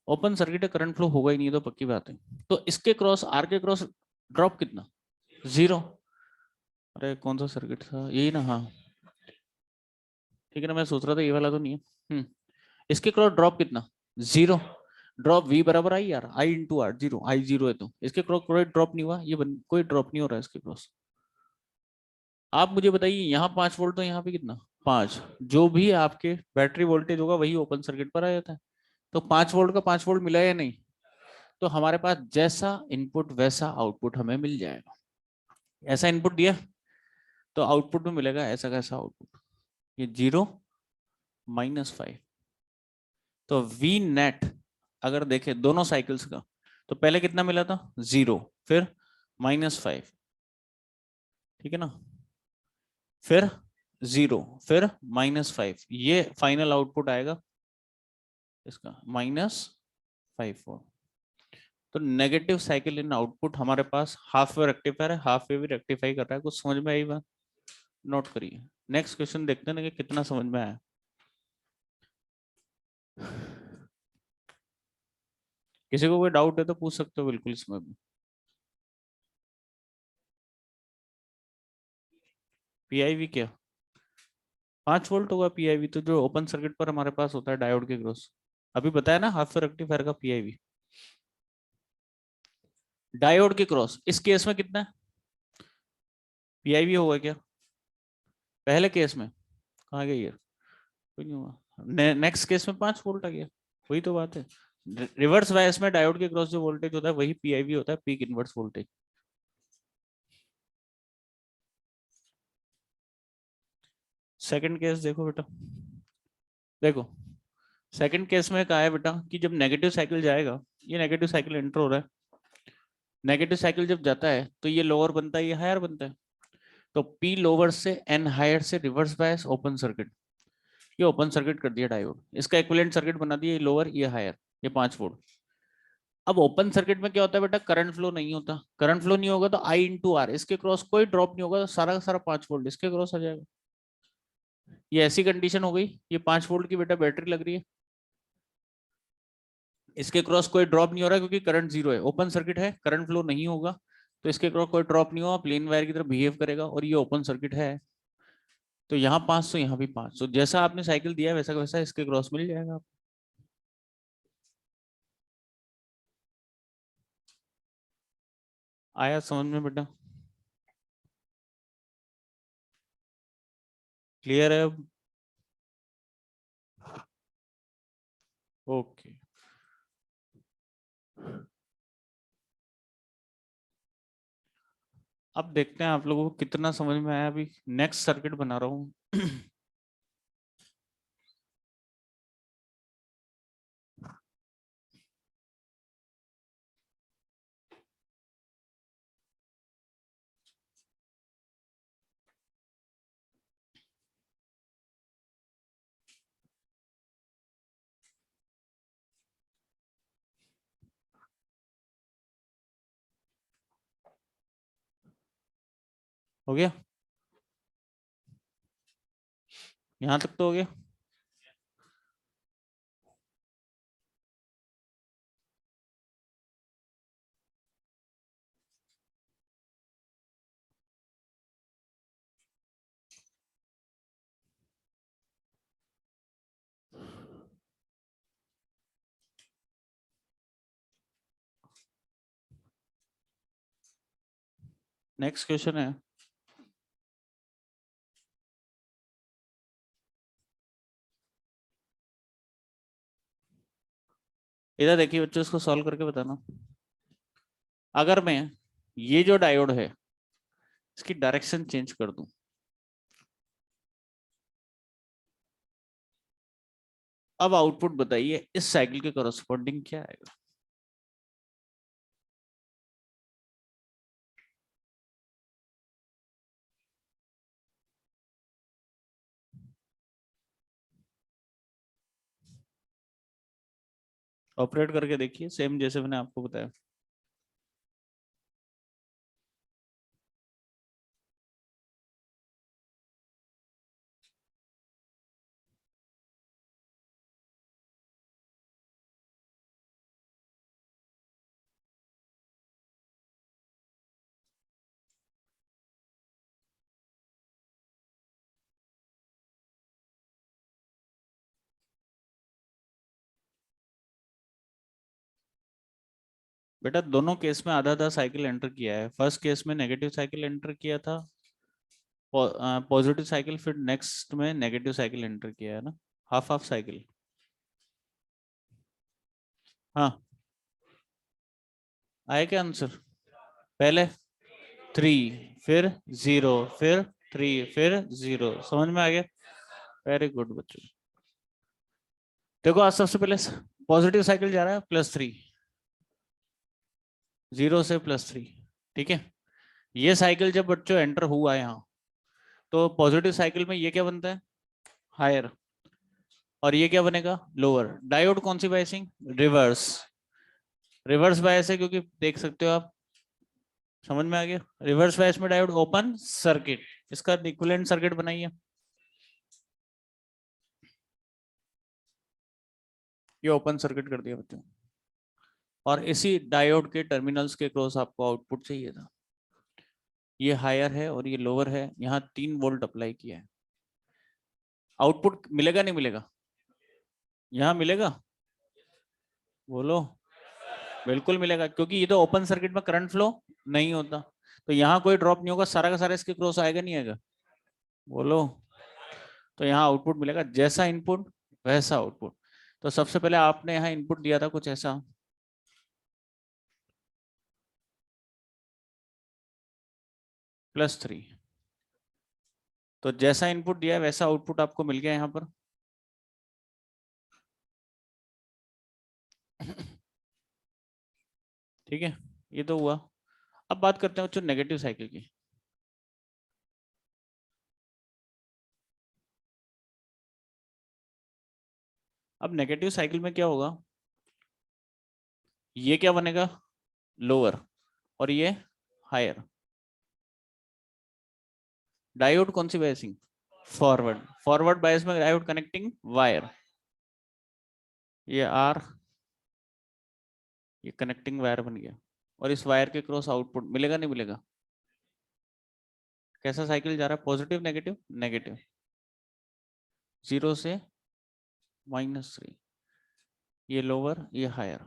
S1: ओपन सर्किट है, करंट फ्लो होगा ही नहीं, तो पक्की बात है। तो इसके क्रॉस, आर के क्रॉस ड्रॉप कितना? 0। अरे कौन सा सर्किट था, यही ना? हाँ ठीक है ना, मैं सोच रहा था ये वाला तो नहीं है। इसके क्रॉस ड्रॉप कितना? 0। ड्रॉप V बराबर आई यार, I इंटू आर, 0, I 0 है, तो इसके क्रॉस कोई ड्रॉप नहीं हुआ, कोई ड्रॉप नहीं हो रहा है इसके क्रॉस। आप मुझे बताइए, यहाँ 5 वोल्ट, तो यहाँ पे कितना? 5। जो भी आपके बैटरी वोल्टेज होगा वही ओपन सर्किट पर आ जाता है। तो 5 वोल्ट का 5 वोल्ट मिला या नहीं? तो हमारे पास जैसा इनपुट वैसा आउटपुट हमें मिल जाएगा। ऐसा इनपुट दिया तो आउटपुट में मिलेगा ऐसा कैसा आउटपुट, ये 0 -5। तो वी नेट अगर देखें दोनों साइकिल्स का, तो पहले कितना मिला था? 0, फिर -5, ठीक है ना, फिर 0, फिर -5, ये फाइनल आउटपुट आएगा इसका -5 वोल्ट। तो नेगेटिव साइकिल इन आउटपुट हमारे पास हाफ वे रेक्टिफायर है, हाफ वे भी रेक्टिफाई कर रहा है। कुछ समझ में आई बात? नोट करिए। नेक्स्ट क्वेश्चन देखते हैं ना कि कितना समझ में आया। किसी को कोई डाउट है तो पूछ सकते हो बिल्कुल इसमें भी। पीआईवी क्या? 5 वोल्ट होगा पीआईवी, तो जो ओपन सर्किट पर हमारे पास होता है डायोड के क्रॉस। अभी बताया ना हाफ वे रेक्टिफायर का पीआईवी, डायोड के क्रॉस। इस केस में कितना है? पीआईवी होगा क्या? पहले केस में कहाँ गई है? कोई नहीं हुआ। नेक्स्ट केस में 5 वोल्ट आ गया, वही तो बात है। रिवर्स बायस में डायोड के क्रॉस जो वोल्टेज होता है वही पीआईवी होता है, peak inverse voltage. Second case देखो बेटा, देखो सेकंड केस में कहा है बेटा कि जब नेगेटिव साइकिल जाएगा, ये नेगेटिव साइकिल एंटर हो रहा है, नेगेटिव साइकिल जब जाता है तो ये लोअर बनता है, ये हायर बनता है। तो पी लोअर से एन हायर से रिवर्स बायस ओपन सर्किट, ये ओपन सर्किट कर दिया डायोड, इसका इक्विवेलेंट सर्किट बना दिया, ये लोअर ये हायर, ये 5 वोल्ट। अब ओपन सर्किट में क्या होता है बेटा, करंट फ्लो नहीं होता, करंट फ्लो नहीं होगा तो आई इंटू आर, इसके क्रॉस कोई ड्रॉप नहीं होगा, तो सारा का सारा 5 वोल्ट इसके क्रॉस आ जाएगा। ये ऐसी कंडीशन हो गई, ये 5 वोल्ट की बेटा बैटरी लग रही है, इसके क्रॉस कोई ड्रॉप नहीं हो रहा क्योंकि करंट 0 है, ओपन सर्किट है, करंट फ्लो नहीं होगा, तो इसके क्रॉस कोई ड्रॉप नहीं होगा, प्लेन वायर की तरह बिहेव करेगा, और ये ओपन सर्किट है। तो यहाँ 5, तो यहाँ भी 5, तो जैसा आपने साइकिल दिया है वैसा का वैसा इसके क्रॉस मिल जाएगा आपको। आया समझ में बेटा? क्लियर है अब? ओके। अब देखते हैं आप लोगों को कितना समझ में आया। अभी नेक्स्ट सर्किट बना रहा हूँ। हो गया? यहाँ तक तो हो गया। नेक्स्ट क्वेश्चन है, इधर देखिए बच्चों, इसको सॉल्व करके बताना। अगर मैं ये जो डायोड है इसकी डायरेक्शन चेंज कर दूं, अब आउटपुट बताइए इस साइकिल के कॉरस्पॉन्डिंग क्या आएगा। ऑपरेट करके देखिए सेम जैसे मैंने आपको बताया। बेटा दोनों केस में आधा आधा साइकिल एंटर किया है। फर्स्ट केस में नेगेटिव साइकिल एंटर किया था, पॉजिटिव साइकिल, फिर नेक्स्ट में नेगेटिव साइकिल एंटर किया है ना, हाफ हाफ साइकिल। हाँ, आया क्या आंसर? पहले 3, फिर 0, फिर 3, फिर 0। समझ में आ गया? वेरी गुड बच्चों। देखो आज सबसे पहले पॉजिटिव साइकिल जा रहा है +3, 0 से +3। ठीक है, ये साइकिल जब बच्चों एंटर हुआ यहाँ, तो पॉजिटिव साइकिल में ये क्या बनता है? हायर। और ये क्या बनेगा? लोअर। डायोड कौन सी बायसिंग? रिवर्स। रिवर्स बायस है क्योंकि देख सकते हो आप, समझ में आ गया? रिवर्स बायस में डायोड ओपन सर्किट, इसका इक्विवेलेंट सर्किट बनाइए। ये ओपन सर्किट कर दिया बच्चों, और इसी डायोड के टर्मिनल्स के क्रॉस आपको आउटपुट चाहिए था। ये हायर है और ये लोअर है, यहाँ 3 वोल्ट अप्लाई किया है। आउटपुट मिलेगा नहीं मिलेगा? यहाँ मिलेगा, बोलो। बिल्कुल मिलेगा, क्योंकि ये तो ओपन सर्किट में करंट फ्लो नहीं होता, तो यहाँ कोई ड्रॉप नहीं होगा, सारा का सारा इसके क्रॉस आएगा नहीं आएगा? बोलो। तो यहाँ आउटपुट मिलेगा, जैसा इनपुट वैसा आउटपुट। तो सबसे पहले आपने यहाँ इनपुट दिया था कुछ ऐसा, +3। तो जैसा इनपुट दिया है वैसा आउटपुट आपको मिल गया यहाँ पर। ठीक है, ये तो हुआ। अब बात करते हैं बच्चों नेगेटिव साइकिल की। अब नेगेटिव साइकिल में क्या होगा? ये क्या बनेगा? लोअर, और ये हायर। डायोड कौन सी बायसिंग? फॉरवर्ड। फॉरवर्ड बायस में डायोड कनेक्टिंग वायर, ये आर, ये कनेक्टिंग वायर बन गया, और इस वायर के क्रॉस आउटपुट मिलेगा नहीं मिलेगा? कैसा साइकिल जा रहा है? पॉजिटिव नेगेटिव नेगेटिव, 0 से -3, ये लोअर ये हायर,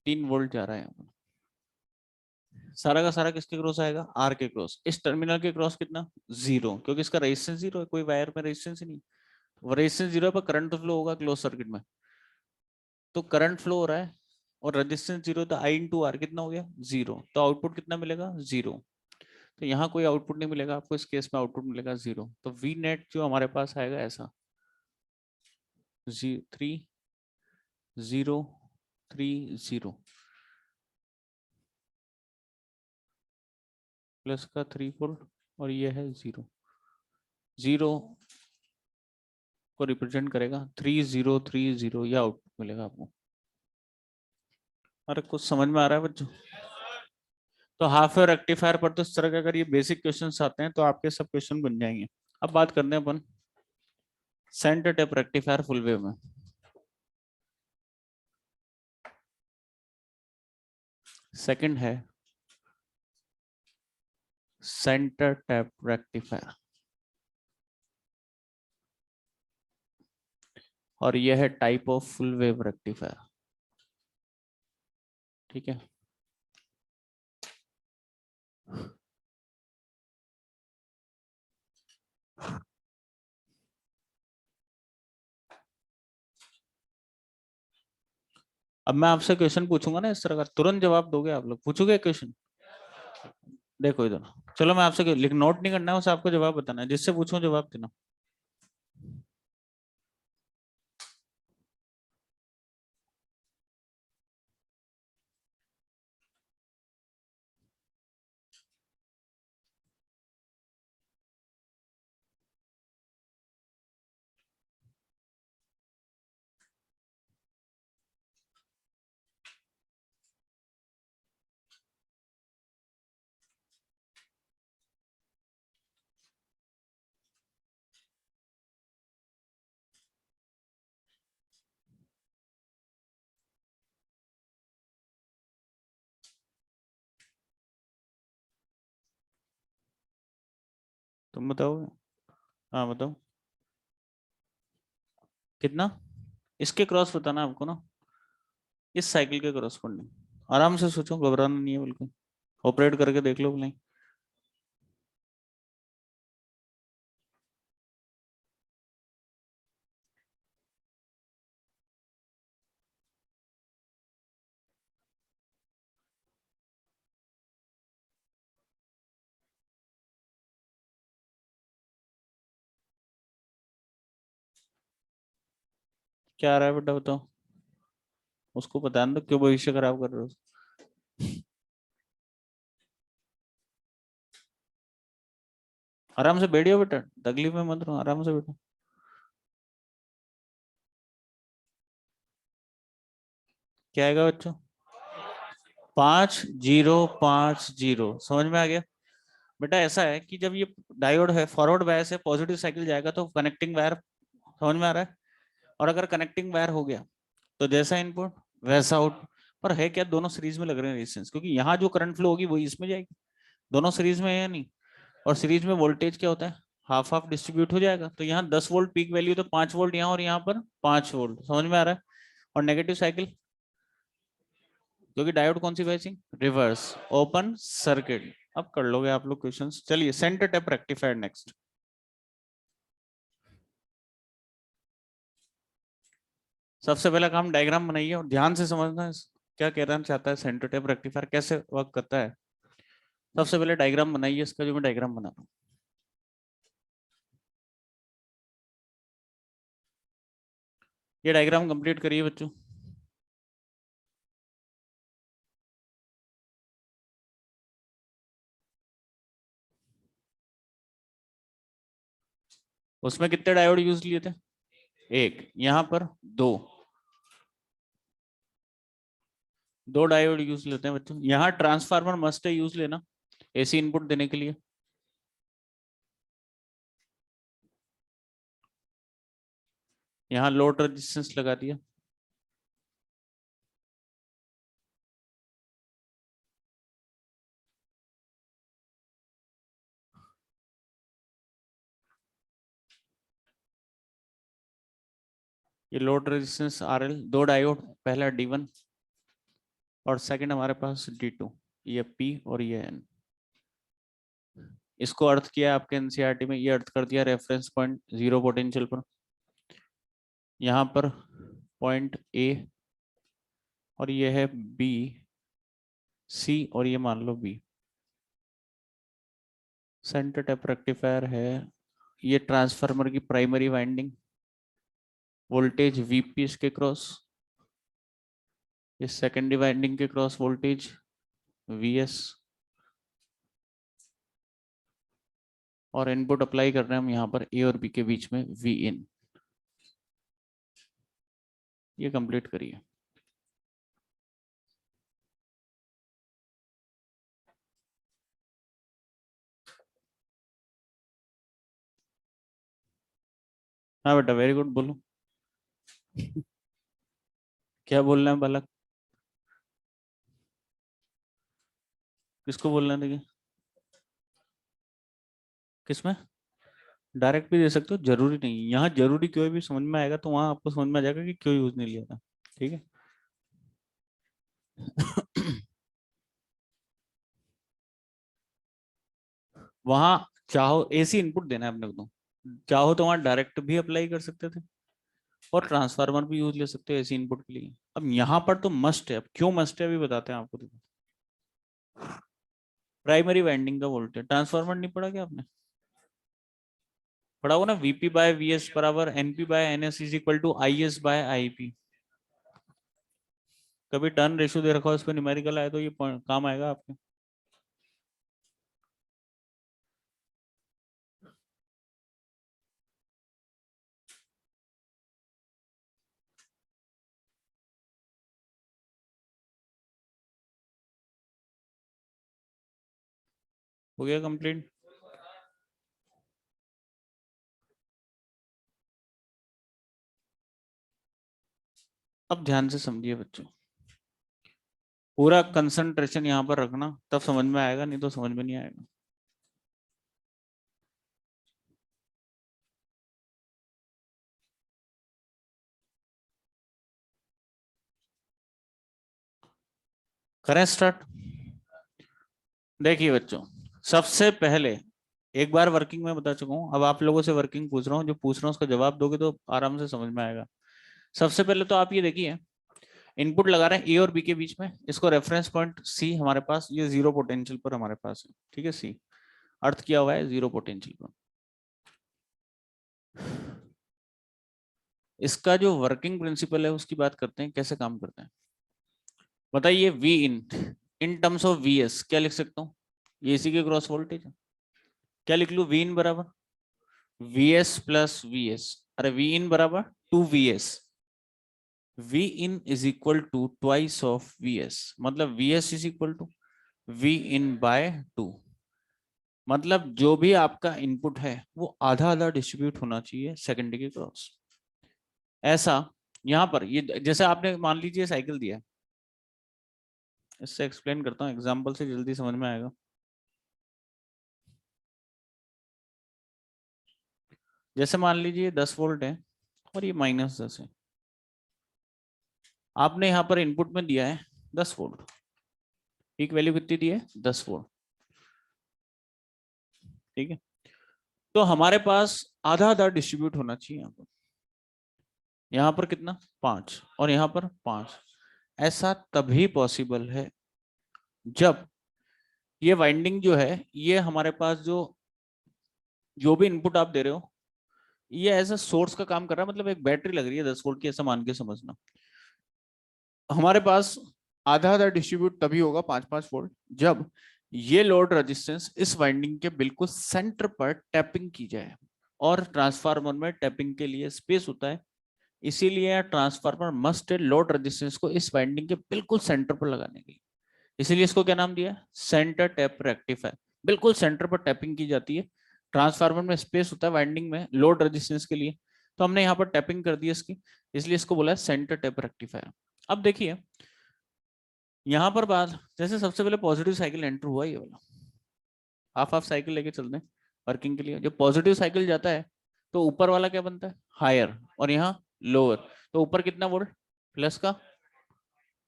S1: 3 वोल्ट जा रहा है यहाँ पर। सारा का सारा किसके क्रॉस आएगा? आर के क्रॉस। इस टर्मिनल के क्रॉस कितना? 0, क्योंकि इसका रेजिस्टेंस 0 है, कोई वायर में रेजिस्टेंस ही नहीं। रेजिस्टेंस 0 है पर करंट तो फ्लो होगा क्लोज सर्किट में, तो करंट फ्लो हो रहा है, और रेजिस्टेंस 0, तो I/R कितना हो गया? 0। तो आउटपुट कितना मिलेगा? 0। तो यहाँ कोई आउटपुट नहीं मिलेगा आपको, इस केस में आउटपुट मिलेगा 0। तो वी नेट जो हमारे पास आएगा ऐसा, 3 0 3 0, प्लस का 3 वोल्ट, और ये है 0। 0 को रिप्रेजेंट करेगा 3030, यह आउटपुट मिलेगा आपको। अरे कुछ समझ में आ रहा है बच्चों? तो हाफ वेव रेक्टिफायर पर तो इस तरह के अगर ये बेसिक क्वेश्चंस आते हैं तो आपके सब क्वेश्चन बन जाएंगे। अब बात करते हैं अपन centre tap rectifier full wave में। सेकंड है सेंटर टेप रेक्टिफायर, और यह है type of full wave rectifier. ठीक है, अब मैं आपसे क्वेश्चन पूछूंगा ना इस तरह का, तुरंत जवाब दोगे आप लोग? पूछोगे क्वेश्चन? देखो इधर, चलो मैं आपसे लिख, नोट नहीं करना है उसे, आपको जवाब बताना है, जिससे पूछूं जवाब देना। तुम बताओगे? हाँ बताओ। कितना? इसके क्रॉस बताना आपको ना, इस साइकिल के क्रॉसपोंडिंग। आराम से सोचो, घबराना नहीं है बिल्कुल, ऑपरेट करके देख लो नहीं। क्या आ रहा है बेटा बताओ, उसको बता दो, क्यों भविष्य खराब कर रहे हो? आराम से बैठियो बेटा, तकलीफ में मत रहो, आराम से बैठो। क्या आएगा बच्चों? 5050, समझ में आ गया? बेटा ऐसा है कि जब ये डायोड है, फॉरवर्ड बायस है, पॉजिटिव साइकिल जाएगा तो कनेक्टिंग वायर, समझ में आ रहा है? और अगर कनेक्टिंग वायर हो गया तो जैसा इनपुट वैसा आउट। पर है क्या, दोनों सीरीज में लग रहे हैं रेजिस्टेंस, क्योंकि यहाँ जो करंट फ्लो होगी वही इसमें जाएगी। दोनों सीरीज में है या नहीं? और सीरीज में वोल्टेज क्या होता है, हाफ हाफ डिस्ट्रीब्यूट हो जाएगा, तो यहाँ 10 वोल्ट पीक वैल्यू, तो 5 वोल्ट यहाँ और यहाँ पर 5 वोल्ट, समझ में आ रहा है? और नेगेटिव साइकिल, क्योंकि डायोड कौन सी बाइसिंग, रिवर्स ओपन सर्किट। अब कर लोगे आप लोग क्वेश्चंस। चलिए सेंटर टैप रेक्टिफायर नेक्स्ट। सबसे पहला काम डायग्राम बनाइए और ध्यान से समझना है क्या कहना चाहता है, सेंटर टैप रेक्टिफायर कैसे वर्क करता है। सबसे पहले डायग्राम बनाइए इसका, जो मैं डायग्राम बना रहा हूँ। ये डायग्राम कंप्लीट करिए बच्चों। उसमें कितने डायोड यूज लिए थे? एक। यहाँ पर दो, दो डायोड यूज लेते हैं बच्चों। यहाँ ट्रांसफार्मर मस्ट है यूज लेना, एसी इनपुट देने के लिए। यहाँ लोड रेजिस्टेंस लगा दिया। ये लोड रेजिस्टेंस आरएल, दो डायोड, पहला D1 और सेकंड हमारे पास D2। ये P और ये N। इसको अर्थ किया आपके एनसीईआरटी में, ये अर्थ कर दिया रेफरेंस पॉइंट जीरो पोटेंशियल पर। यहाँ पर पॉइंट ए, और ये है बी सी, और ये मान लो बी। सेंटर टैप रेक्टिफायर है। ये ट्रांसफार्मर की प्राइमरी वाइंडिंग, वोल्टेज वीपी इसके क्रॉस, ये सेकेंडरी वाइंडिंग के क्रॉस वोल्टेज वीएस, और इनपुट अप्लाई कर रहे हैं हम यहाँ पर ए और बी के बीच में वी इन। ये कंप्लीट करिए। हाँ बेटा वेरी गुड, बोलो। क्या बोल रहे हैं बालक? किसको बोलना है देखिए? किसमें? डायरेक्ट भी दे सकते हो, जरूरी नहीं। यहाँ जरूरी क्यों है भी समझ में आएगा, तो वहां आपको समझ में आ जाएगा कि क्यों यूज नहीं लिया था। ठीक है। वहां चाहो एसी इनपुट देना है अपने को, तो चाहो तो वहां डायरेक्ट भी अप्लाई कर सकते थे, और ट्रांसफार्मर भी यूज ले सकते हो ऐसी इनपुट के लिए। अब यहाँ पर तो मस्ट है, अब क्यों मस्ट है अभी बताते हैं आपको। देखो प्राइमरी वाइंडिंग का वोल्टेज, ट्रांसफार्मर नहीं पढ़ा क्या आपने? पढ़ा हो ना, वीपी बाय वीएस बराबर NP by NS is equal to IS by IP. कभी टर्न रेशियो दे रखा हो, उस पर न्यूमेरिकल आए तो ये काम आएगा आपके। हो गया कंप्लीट। अब ध्यान से समझिए बच्चों, पूरा कंसंट्रेशन यहाँ पर रखना, तब समझ में आएगा, नहीं तो समझ में नहीं आएगा। करें स्टार्ट। देखिए बच्चों, सबसे पहले एक बार वर्किंग में बता चुका हूँ, अब आप लोगों से वर्किंग पूछ रहा हूँ, जो पूछ रहा हूँ उसका जवाब दोगे तो आराम से समझ में आएगा। सबसे पहले तो आप ये देखिए, इनपुट लगा रहे हैं ए और बी के बीच में, इसको रेफरेंस पॉइंट सी हमारे पास, ये जीरो पोटेंशियल पर हमारे पास है, ठीक है। सी अर्थ किया हुआ है जीरो पोटेंशियल पर। इसका जो वर्किंग प्रिंसिपल है उसकी बात करते हैं, कैसे काम करते हैं बताइए। V in terms of V S क्या लिख सकता हूँ, ये इसी के क्रॉस वोल्टेज है। क्या लिख लू, वी इन बराबर V S plus V S, अरे वी इन बराबर two V S, V in is equal to twice of V S, मतलब V S is equal to V in by two. मतलब जो भी आपका इनपुट है वो आधा आधा डिस्ट्रीब्यूट होना चाहिए सेकेंडरी के क्रॉस। ऐसा यहाँ पर ये जैसे आपने मान लीजिए साइकिल दिया है, इससे एक्सप्लेन करता हूँ एग्जांपल से, जल्दी समझ में आएगा। जैसे मान लीजिए 10 वोल्ट है और ये -10 है, आपने यहाँ पर इनपुट में दिया है 10 वोल्ट, पीक वैल्यू कितनी दी है 10 वोल्ट, ठीक है। तो हमारे पास आधा आधा डिस्ट्रीब्यूट होना चाहिए यहाँ पर कितना 5 और यहाँ पर 5। ऐसा तभी पॉसिबल है जब ये वाइंडिंग जो है, ये हमारे पास जो भी इनपुट आप दे रहे हो ये एज अ सोर्स का काम कर रहा है, मतलब एक बैटरी लग रही है 10 वोल्ट की, ऐसा मान के समझना। हमारे पास आधा आधा डिस्ट्रीब्यूट तभी होगा 5-5 वोल्ट जब ये लोड रेजिस्टेंस इस वाइंडिंग के बिल्कुल सेंटर पर टैपिंग की जाए, और ट्रांसफार्मर में टैपिंग के लिए स्पेस होता है, इसीलिए ट्रांसफार्मर मस्ट लोड रेजिस्टेंस को इस वाइंडिंग के बिल्कुल सेंटर पर लगाने के लिए, इसीलिए इसको क्या नाम दिया, सेंटर टैप रेक्टिफायर। बिल्कुल सेंटर पर टैपिंग की जाती है, ट्रांसफार्मर में स्पेस होता है वाइंडिंग में लोड रेजिस्टेंस के लिए, तो हमने यहाँ पर टैपिंग कर दी इसकी, इसलिए इसको बोला है सेंटर टैप रेक्टिफायर। अब देखिए यहाँ पर बात, जैसे सबसे पहले पॉजिटिव साइकिल एंटर हुआ, ये वाला हाफ हाफ साइकिल लेके चलते हैं वर्किंग के लिए। जब पॉजिटिव साइकिल जाता है तो ऊपर वाला क्या बनता है हायर, और यहाँ लोअर, तो ऊपर कितना वोल्ट प्लस का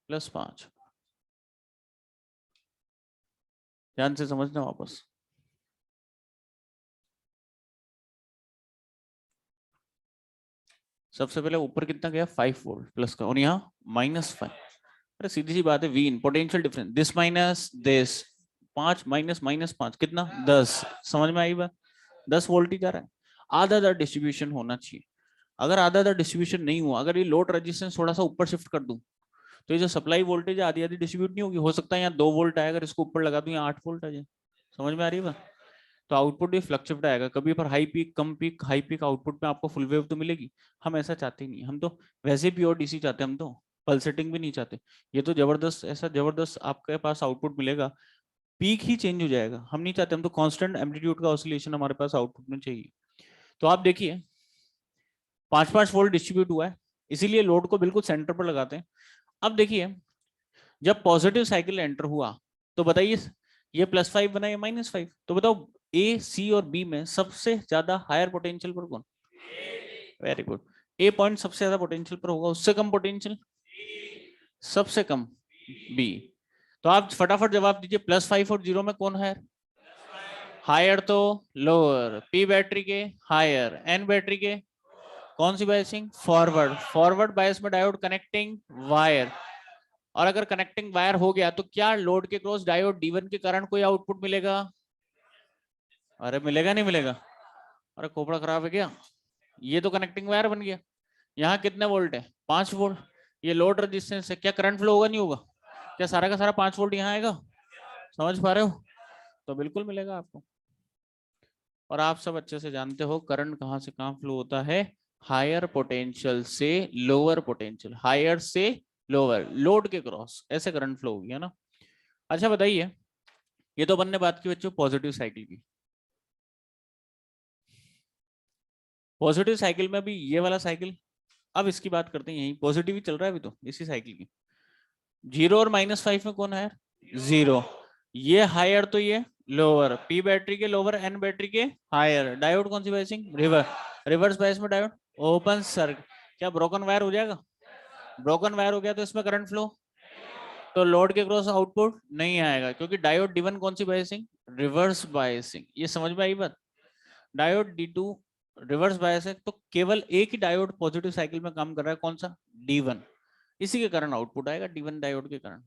S1: +5। ध्यान से समझना वापस, सबसे पहले ऊपर कितना गया 5 वोल्ट प्लस का, और यहाँ -5। अरे सीधी सी बात है, V in potential difference this minus this, 5 minus -5 कितना 10। समझ में आई बात, 10 वोल्ट ही जा रहा है, आधा आधा डिस्ट्रीब्यूशन होना चाहिए। अगर आधा आधा डिस्ट्रीब्यूशन नहीं हुआ, अगर ये लोड रेजिस्टेंस थोड़ा सा ऊपर शिफ्ट कर दूं, तो ये जो सप्लाई वोल्टेज आधी आधी डिस्ट्रीब्यूट नहीं होगी, हो सकता है यहाँ 2 वोल्ट आए, अगर इसको ऊपर लगा दूं यहाँ 8 वोल्ट आ जाए। समझ में आ रही है बात, तो आउटपुट भी फ्लक्चुएट आएगा, कभी पर हाई पीक कम पीक, हाई पीक आउटपुट में आपको फुल वेव तो मिलेगी। हम ऐसा चाहते ही नहीं, हम तो वैसे प्योर डीसी चाहते हैं, हम तो पल्सेटिंग भी नहीं चाहते। ये तो जबरदस्त, ऐसा जबरदस्त आपके पास आउटपुट मिलेगा, पीक ही चेंज हो जाएगा, हम नहीं चाहते, हम तो कांस्टेंट एम्पलीट्यूड का ऑसिलेशन हमारे पास आउटपुट में चाहिए। तो आप देखिए 5-5 वोल्ट डिस्ट्रीब्यूट हुआ है, इसीलिए लोड को बिल्कुल सेंटर पर लगाते हैं। अब देखिए जब पॉजिटिव साइकिल एंटर हुआ तो बताइए, ये +5 बना, ये -5, तो बताओ ए सी और बी में सबसे ज्यादा हायर पोटेंशियल पर कौन, वेरी गुड, ए पॉइंट सबसे ज्यादा पोटेंशियल पर होगा, उससे कम पोटेंशियल सबसे कम बी। तो आप फटाफट जवाब दीजिए, +5 और 0 में कौन है हायर, तो लोअर, पी बैटरी के हायर, एन बैटरी के, कौन सी बायसिंग? फॉरवर्ड। फॉरवर्ड बायस में डायोड कनेक्टिंग वायर, और अगर कनेक्टिंग वायर हो गया तो क्या लोड के क्रॉस डायोड D1 के कारण कोई आउटपुट मिलेगा? अरे मिलेगा नहीं मिलेगा? अरे खोपड़ा खराब है क्या? ये तो कनेक्टिंग वायर बन गया। यहाँ कितने वोल्ट है? 5 वोल्ट। ये लोड रेजिस्टेंस है, क्या करंट फ्लो होगा? नहीं होगा? क्या सारा का सारा 5 वोल्ट यहाँ आएगा? समझ पा रहे हो? तो बिल्कुल मिलेगा आपको। और आप सब अच्छे से जानते हो करंट कहाँ से कहाँ फ्लो होता है? हायर पोटेंशियल से लोअर पोटेंशियल, हायर से लोअर, लोड के क्रॉस ऐसे करंट फ्लो हो गया ना। अच्छा बताइए, ये तो अपन ने बात की बच्चों पॉजिटिव साइकिल की। पॉजिटिव साइकिल में भी ये वाला साइकिल, अब इसकी बात करते हैं, यही पॉजिटिव ही चल रहा है अभी तो इसी साइकिल की। 0 और -5 में कौन है? 0। ये हायर तो ये लोअर, पी बैटरी के लोअर, एन बैटरी के हायर। डायोड कौन सी बायसिंग? रिवर्स बायस में डायोड ओपन सर्किट। क्या ब्रोकन वायर हो जाएगा? ब्रोकन वायर हो गया तो इसमें करंट फ्लो, तो लोड के क्रॉस आउटपुट नहीं आएगा, क्योंकि डायोड D1 कौन सी बायसिंग? Reverse biasing. ये समझ में आई बात? डायोड D2 रिवर्स बायस है, तो केवल एक ही डायोड पॉजिटिव साइकिल में काम कर रहा है, कौन सा? D1। इसी के कारण आउटपुट आएगा D1 डायोड के कारण।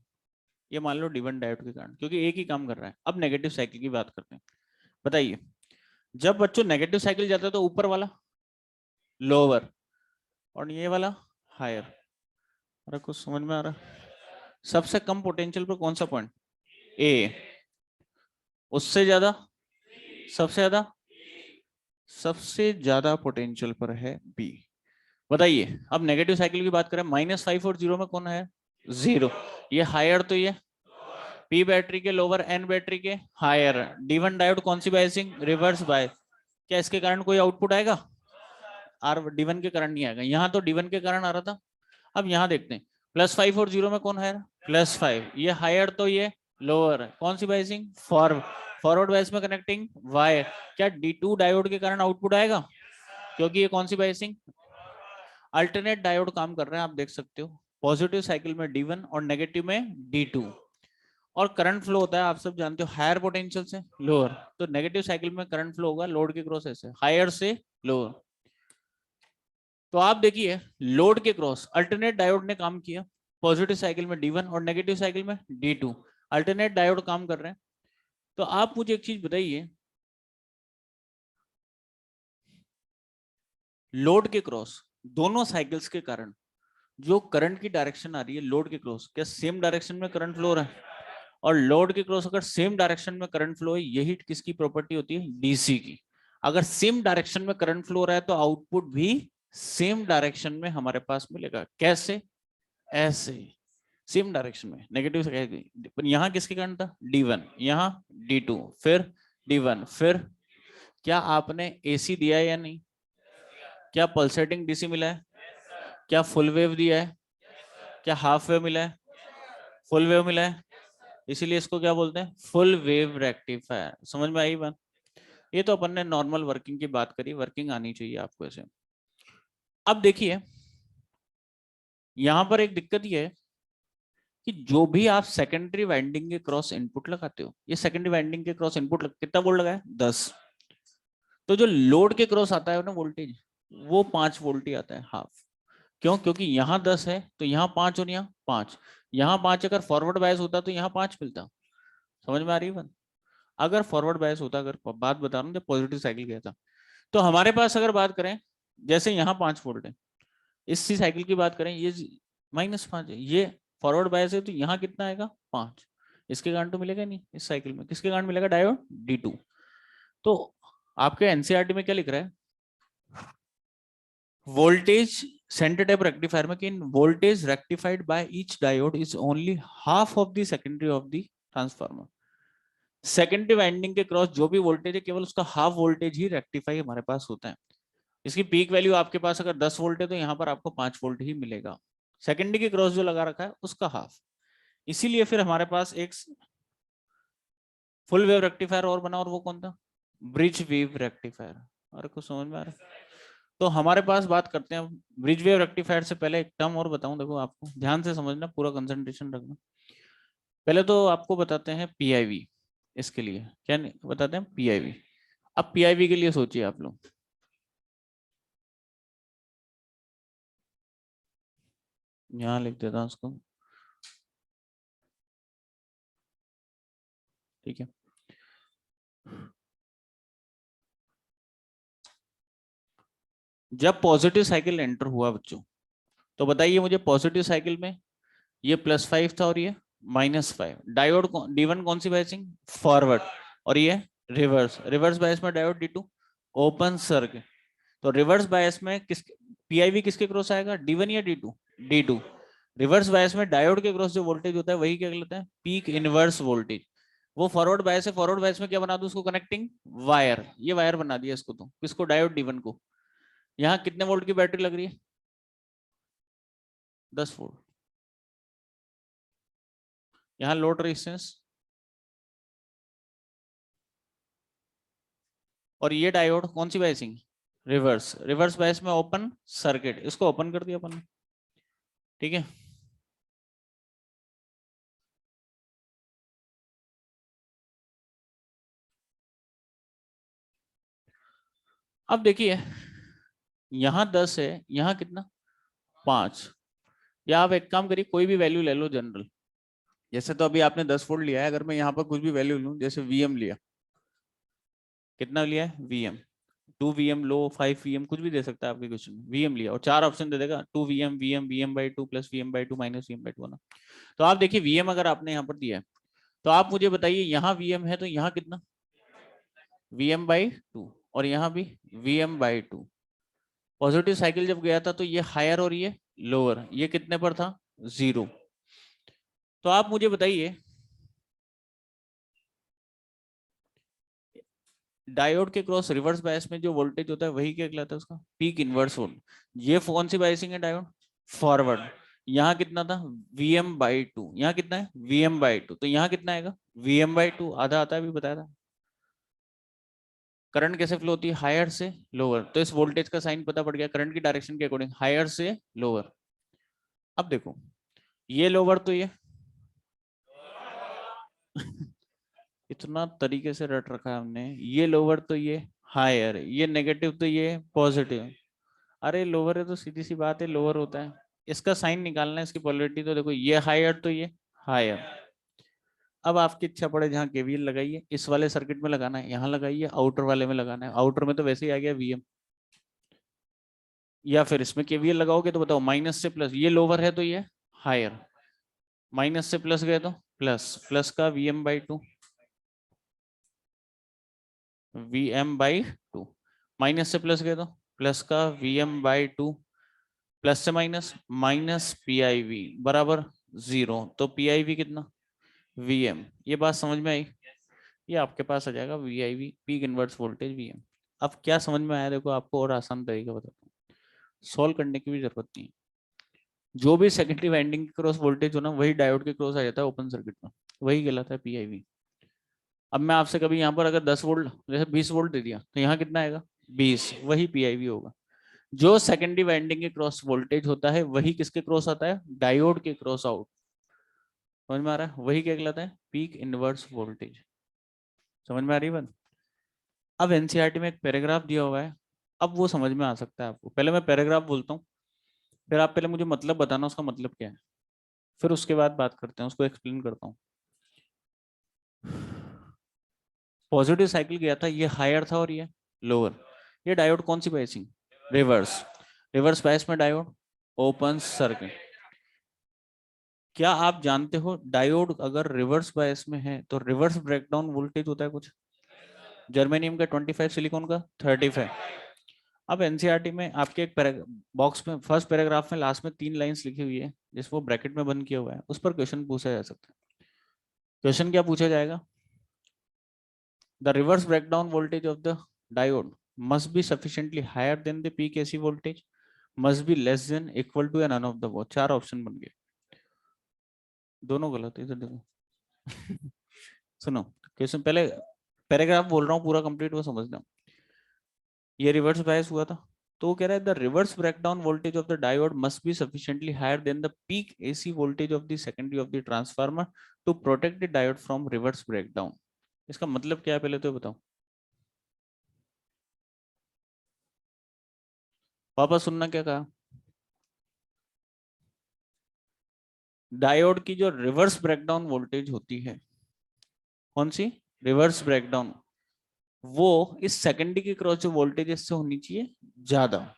S1: ये मान लो D1 डायोड के कारण, क्योंकि एक ही काम कर रहा है। अब नेगेटिव साइकिल की बात करते हैं। बताइए, जब बच्चों नेगेटिव साइकिल जाता है तो ऊपर वाला लोअर और ये वाला हायर। अरे कुछ समझ में आ रहा? सबसे कम पोटेंशियल पर कौन सा पॉइंट? ए। उससे ज्यादा? सबसे ज्यादा? सबसे ज्यादा पोटेंशियल पर है बी। बताइए, अब नेगेटिव साइकिल की बात करें, -5 और 0 में कौन है? 0। ये हायर तो ये पी बैटरी के लोअर, एन बैटरी के हायर। D1 डायोड कौन सी बायसिंग? Reverse bias. क्या इसके कारण कोई आउटपुट आएगा? आर D1 के कारण नहीं आएगा। यहाँ तो D1 के कारण आ रहा था। अब यहाँ देखते हैं, +5 और 0 में कौन है? +5। ये हायर तो ये लोअर है, कौन सी बायसिंग? फॉरवर्ड बायस में कनेक्टिंग वायर। क्या D2 डायोड के कारण आउटपुट आएगा? क्योंकि ये कौन सी बायसिंग? अल्टरनेट डायोड काम कर रहे हैं, आप देख सकते हो। पॉजिटिव साइकिल में D1 और नेगेटिव में D2। और करंट फ्लो होता है, आप सब जानते हो, हायर पोटेंशियल से लोअर। तो नेगेटिव साइकिल में करंट फ्लो होगा लोड के क्रॉस ऐसे, हायर से लोअर। तो आप देखिए, लोड के क्रॉस अल्टरनेट डायोड ने काम किया। पॉजिटिव साइकिल में D1 और नेगेटिव साइकिल में D2। अल्टरनेट डायोड काम कर रहे हैं। तो आप मुझे एक चीज बताइए, लोड के क्रॉस दोनों साइकिल्स के कारण जो करंट की डायरेक्शन आ रही है लोड के क्रॉस, क्या सेम डायरेक्शन में करंट फ्लो हो रहा है? और लोड के क्रॉस अगर सेम डायरेक्शन में करंट फ्लो है, यही किसकी प्रॉपर्टी होती है? डीसी की। अगर सेम डायरेक्शन में करंट फ्लो हो रहा है तो आउटपुट भी सेम डायरेक्शन में हमारे पास मिलेगा। कैसे? ऐसे, सेम डायरेक्शन में। नेगेटिव पर यहाँ किसके कारण था? D1, यहाँ D2, फिर D1, फिर क्या आपने एसी दिया है या नहीं? क्या पल्सेटिंग डीसी मिला है? क्या फुल वेव दिया है? क्या हाफ वेव मिला है? फुल वेव मिला है। इसीलिए इसको क्या बोलते हैं? Full wave rectifier. समझ में आई बात? ये तो अपन ने नॉर्मल वर्किंग की बात करी, वर्किंग आनी चाहिए आपको ऐसे। अब देखिए, यहां पर एक दिक्कत ये है कि जो भी आप सेकेंडरी वाइंडिंग के क्रॉस इनपुट लगाते हो, ये सेकेंडरी वाइंडिंग के क्रॉस इनपुट कितना वोल्ट लगा है? 10। तो जो लोड के क्रॉस आता है ना वोल्टेज, वो 5 वोल्ट ही आता है, हाफ। क्यों? क्योंकि यहाँ 10 है तो यहाँ 5 और यहाँ 5। यहाँ 5 अगर फॉरवर्ड बायस होता तो यहाँ 5 मिलता। समझ में आ रही है बात? अगर फॉरवर्ड बायस होता, अगर बात बता रहा हूँ जब पॉजिटिव साइकिल गया था, तो हमारे पास अगर बात करें, जैसे यहाँ 5 वोल्ट है, इसी साइकिल की बात करें, ये -5 है, ये फॉरवर्ड बायस है, तो यहाँ कितना आएगा? 5। इसके कारण तो मिलेगा नहीं इस साइकिल में। किसके कारण मिलेगा? Diode D2। तो आपके एनसीईआरटी में क्या लिख रहा है? वोल्टेज सेंटर टाइप रेक्टिफायर में कि voltage rectified by each diode is only half of the secondary of the transformer. Secondary winding के क्रॉस जो भी वोल्टेज है, केवल उसका हाफ वोल्टेज ही रेक्टिफाई हमारे पास होता है। इसकी पीक वैल्यू आपके पास अगर 10 वोल्ट है तो यहाँ पर आपको 5 वोल्ट ही मिलेगा। सेकेंडरी के क्रॉस जो लगा रखा है उसका हाफ। इसीलिए फिर हमारे पास एक फुल वेव रेक्टिफायर और बना, और वो कौन था? Bridge wave rectifier. और कुछ समझ में आ रहा है? तो हमारे पास बात करते हैं ब्रिज वेव रेक्टिफायर से पहले एक टर्म और बताऊं, देखो आपको ध्यान से समझना, पूरा कंसंट्रेशन रखना। पहले तो आपको बताते हैं पीआईवी। इसके लिए क्या बताते हैं? पीआईवी। अब पीआईवी के लिए सोचिए आप लोग, यहाँ लिख देता हूँ उसको, ठीक है। जब पॉजिटिव साइकिल एंटर हुआ बच्चों, तो बताइए मुझे पॉजिटिव साइकिल में ये +5 था और ये -5, डायोड D1 कौन सी बायसिंग, फॉरवर्ड, और ये रिवर्स, रिवर्स बायस में डायोड D2 ओपन सर्किट। तो रिवर्स बायस में किस पीआईवी किसके क्रॉस आएगा, D1 या D2, D2। रिवर्स बायस में डायोड के क्रॉस जो वोल्टेज होता है वही क्या कहलाता है, पीक इनवर्स वोल्टेज। वो फॉरवर्ड बायस है, फॉरवर्ड बायस में क्या बना दूं उसको, कनेक्टिंग वायर, ये वायर बना दिया इसको, तो किसको, डायोड D1 को। यहाँ कितने वोल्ट की बैटरी लग रही है, 10 वोल्ट। यहाँ लोड रेजिस्टेंस, और ये डायोड कौन सी बायसिंग, रिवर्स, रिवर्स बायस में ओपन सर्किट, इसको ओपन कर दिया अपन ने, ठीक है। अब देखिए यहाँ 10 है, यहाँ कितना, 5। या आप एक काम करिए, कोई भी वैल्यू ले लो जनरल, जैसे तो अभी आपने 10 वोल्ट लिया है, अगर मैं यहाँ पर कुछ भी वैल्यू लूँ, जैसे वीएम लिया, कितना लिया है वीएम, 2 वीएम लो, 5 वीएम, कुछ भी दे सकता है आपके क्वेश्चन में, वीएम लिया और 4 ऑप्शन दे देगा, 2 वीएम, वीएम, वीएम/2 प्लस वीएम/2 माइनस वीएम/2 ना। तो आप देखिए वीएम अगर आपने यहाँ पर दिया है, तो आप मुझे बताइए यहाँ वीएम है तो यहाँ कितना, Vm/2, और यहाँ भी Vm/2। पॉजिटिव साइकिल जब गया था तो ये हायर और ये लोअर, ये कितने पर था, 0। तो आप मुझे बताइए डायोड के क्रॉस रिवर्स बायस में जो वोल्टेज होता है वही क्या कहलाता है, उसका पीक इनवर्स वोल्ट। ये कौन सी बायसिंग है, डायोड फॉरवर्ड। यहाँ कितना था, Vm/2, यहाँ कितना है Vm/2, तो यहाँ कितना आएगा Vm/2, आधा आता है, अभी बताया था। करंट कैसे फ्लो होती है, हायर से लोअर, तो इस वोल्टेज का साइन पता पड़ गया, करंट की डायरेक्शन के अकॉर्डिंग हायर से लोअर। अब देखो ये लोअर तो ये इतना तरीके से रट रखा है हमने, ये लोअर तो ये हायर, ये नेगेटिव तो ये पॉजिटिव। अरे लोअर है तो सीधी सी बात है लोअर होता है, इसका साइन निकालना है, इसकी पोलरिटी, तो देखो ये हायर तो ये हायर। अब आपकी इच्छा पड़े जहाँ केवीएल लगाइए, इस वाले सर्किट में लगाना है यहाँ लगाइए, आउटर वाले में लगाना है, आउटर में तो वैसे ही आ गया वीएम, या फिर इसमें केवीएल लगाओगे तो बताओ माइनस से प्लस, ये लोअर है तो ये हायर, माइनस से प्लस गए तो प्लस, प्लस का Vm/2, Vm/2, माइनस से प्लस गए तो प्लस का Vm/2, प्लस से माइनस, माइनस PIV बराबर 0, तो PIV कितना, Vm। ये बात समझ में आई, ये आपके पास आ जाएगा VIV, peak inverse voltage Vm। अब क्या समझ में आया देखो, आपको और आसान तरीका बताता हूँ, सॉल्व करने की भी जरूरत नहीं है। जो भी सेकेंडरी वाइंडिंग क्रॉस वोल्टेज हो ना, वही डायोड के क्रॉस आ जाता है ओपन सर्किट में, वही कहलाता है PIV। अब मैं आपसे कभी यहाँ पर अगर 10 वोल्ट जैसे 20 वोल्ट दे दिया, तो यहाँ कितना आएगा 20, वही PIV होगा। जो सेकेंडरी वाइंडिंग के क्रॉस वोल्टेज होता है वही किसके क्रॉस आता है, डायोड के क्रॉस आउट। समझ में आ रहा है, वही क्या कहलाता है, पीक इनवर्स वोल्टेज। समझ में आ रही है बात। अब एनसीईआरटी में एक पैराग्राफ दिया हुआ है, अब वो समझ में आ सकता है आपको। पहले मैं पैराग्राफ बोलता हूँ, फिर आप पहले मुझे मतलब बताना उसका मतलब क्या है, फिर उसके बाद बात करते हैं, उसको एक्सप्लेन करता हूँ। पॉजिटिव साइकिल गया था, ये हायर था और ये लोअर। ये डायोड कौन सी बायसिंग, रिवर्स, रिवर्स बायस में डायोड ओपन सर्किट। क्या आप जानते हो डायोड अगर रिवर्स बायस में है तो रिवर्स ब्रेकडाउन वोल्टेज होता है कुछ, जर्मेनियम का 25, सिलिकॉन का 35। अब एनसीईआरटी में आपके एक बॉक्स में फर्स्ट पैराग्राफ में लास्ट में 3 लाइंस लिखी हुई है, जिसको ब्रैकेट में बंद किया हुआ है, उस पर क्वेश्चन पूछा जा सकता है। क्वेश्चन क्या पूछा जाएगा, the reverse breakdown voltage of the diode must be sufficiently higher than the peak AC voltage, must be less than equal to या none of the above। 4 option बन गए, दोनों गलत है, इधर देखो। सुनो क्वेश्चन, पहले पैराग्राफ बोल रहा हूँ पूरा कंप्लीट, वो समझना। ये रिवर्स बायस हुआ था, तो वो कह रहा है the reverse breakdown voltage of the diode must be sufficiently higher than the peak AC voltage of the secondary of the transformer to protect the diode from reverse breakdown. इसका मतलब क्या है पहले तो बताओ, वापस सुनना क्या कहा। डायोड की जो रिवर्स ब्रेकडाउन वोल्टेज होती है, कौन सी, रिवर्स ब्रेकडाउन, वो इस सेकेंडरी के क्रॉस जो वोल्टेज इससे होनी चाहिए ज्यादा,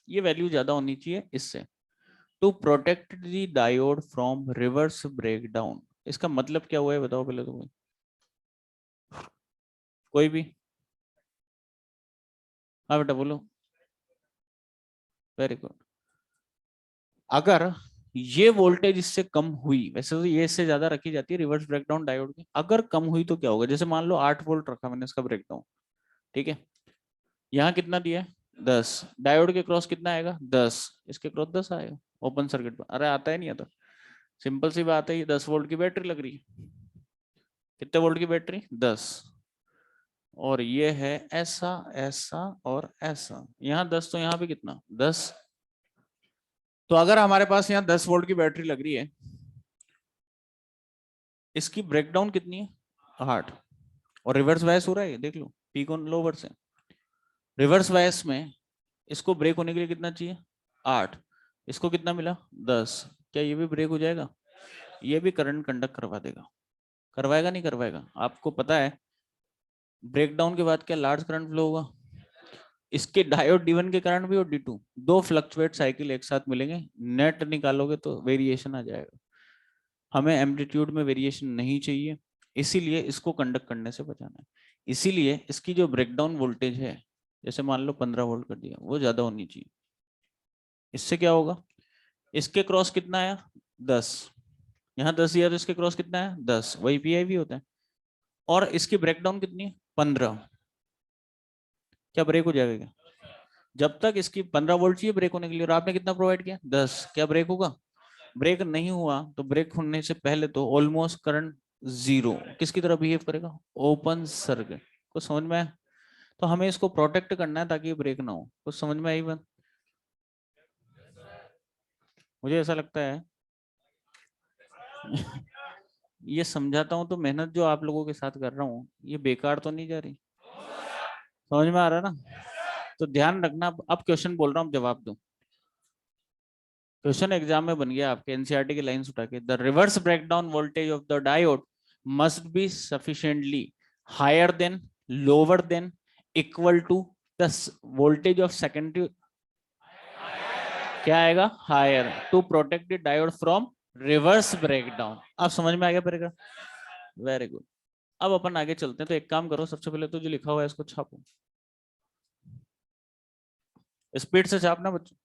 S1: ये वैल्यू ज्यादा होनी चाहिए इससे, to protect the diode from reverse breakdown. इसका मतलब क्या हुआ है बताओ पहले तो, कोई भी। हाँ बेटा बोलो। Very good. अगर ये वोल्टेज इससे कम हुई, वैसे तो ये इससे ज्यादा रखी जाती है रिवर्स ब्रेकडाउन डायोड की, अगर कम हुई तो क्या होगा, जैसे मान लो 8 वोल्ट रखा मैंने इसका ब्रेकडाउन, ठीक है, यहाँ कितना दिया है 10, डायोड के क्रॉस कितना आएगा 10, इसके क्रॉस 10 आएगा ओपन सर्किट पर, अरे आता है नहीं आता, सिंपल सी बात है, ये 10 वोल्ट की बैटरी लग रही है, कितने वोल्ट की बैटरी 10, और ये है ऐसा ऐसा और ऐसा, यहाँ 10 तो यहाँ पे कितना 10, तो अगर हमारे पास यहाँ 10 वोल्ट की बैटरी लग रही है, इसकी ब्रेकडाउन कितनी है 8, और रिवर्स वाइस हो रहा है देख लो, पीक ऑन लोवर से, रिवर्स वाइस में इसको ब्रेक होने के लिए कितना चाहिए 8, इसको कितना मिला 10, क्या ये भी ब्रेक हो जाएगा, ये भी करंट कंडक्ट करवा देगा, करवाएगा नहीं करवाएगा, आपको पता है ब्रेकडाउन के बाद क्या लार्ज करंट फ्लो होगा, इसके डायोड D1 के करंट भी और D2, दो फ्लक्चुएट साइकिल एक साथ मिलेंगे, नेट निकालोगे तो वेरिएशन आ जाएगा, हमें एम्पलीट्यूड में वेरिएशन नहीं चाहिए, इसीलिए इसको कंडक्ट करने से बचाना है, इसीलिए इसकी जो ब्रेकडाउन वोल्टेज है, जैसे मान लो 15 वोल्ट कर दिया, वो ज्यादा होनी चाहिए, इससे क्या होगा, इसके क्रॉस कितना आया 10, यहाँ 10 दिया तो इसके क्रॉस कितना है 10, वही PIV होता है, और इसकी ब्रेकडाउन कितनी है 15, क्या ब्रेक हो जाएगा क्या, जब तक इसकी 15 वोल्ट चाहिए ब्रेक होने के लिए, और आपने कितना प्रोवाइड किया 10, क्या ब्रेक होगा, ब्रेक नहीं हुआ, तो ब्रेक होने से पहले तो ऑलमोस्ट करंट जीरो किसकी तरह बिहेव करेगा, ओपन सर्किट, कुछ समझ में आया, तो हमें इसको प्रोटेक्ट करना है ताकि ये ब्रेक ना हो, कुछ समझ में आई बात, मुझे ऐसा लगता है ये समझाता हूँ तो मेहनत जो आप लोगों के साथ कर रहा हूँ ये बेकार तो नहीं जा रही, समझ में आ रहा है ना, तो ध्यान रखना, अब क्वेश्चन बोल रहा हूँ जवाब दो, क्वेश्चन एग्जाम में बन गया आपके एनसीईआरटी की लाइंस उठा के, the reverse breakdown voltage of the diode must be sufficiently higher than, lower than, equal to the voltage of secondary, क्या आएगा higher, to protect the diode from reverse breakdown, अब समझ में आ गया मेरे का, वेरी गुड। अब अपन आगे चलते हैं, तो एक काम करो, सबसे पहले तो जो लिखा हुआ है इसको छापो, स्पीड से छापना बच्चों।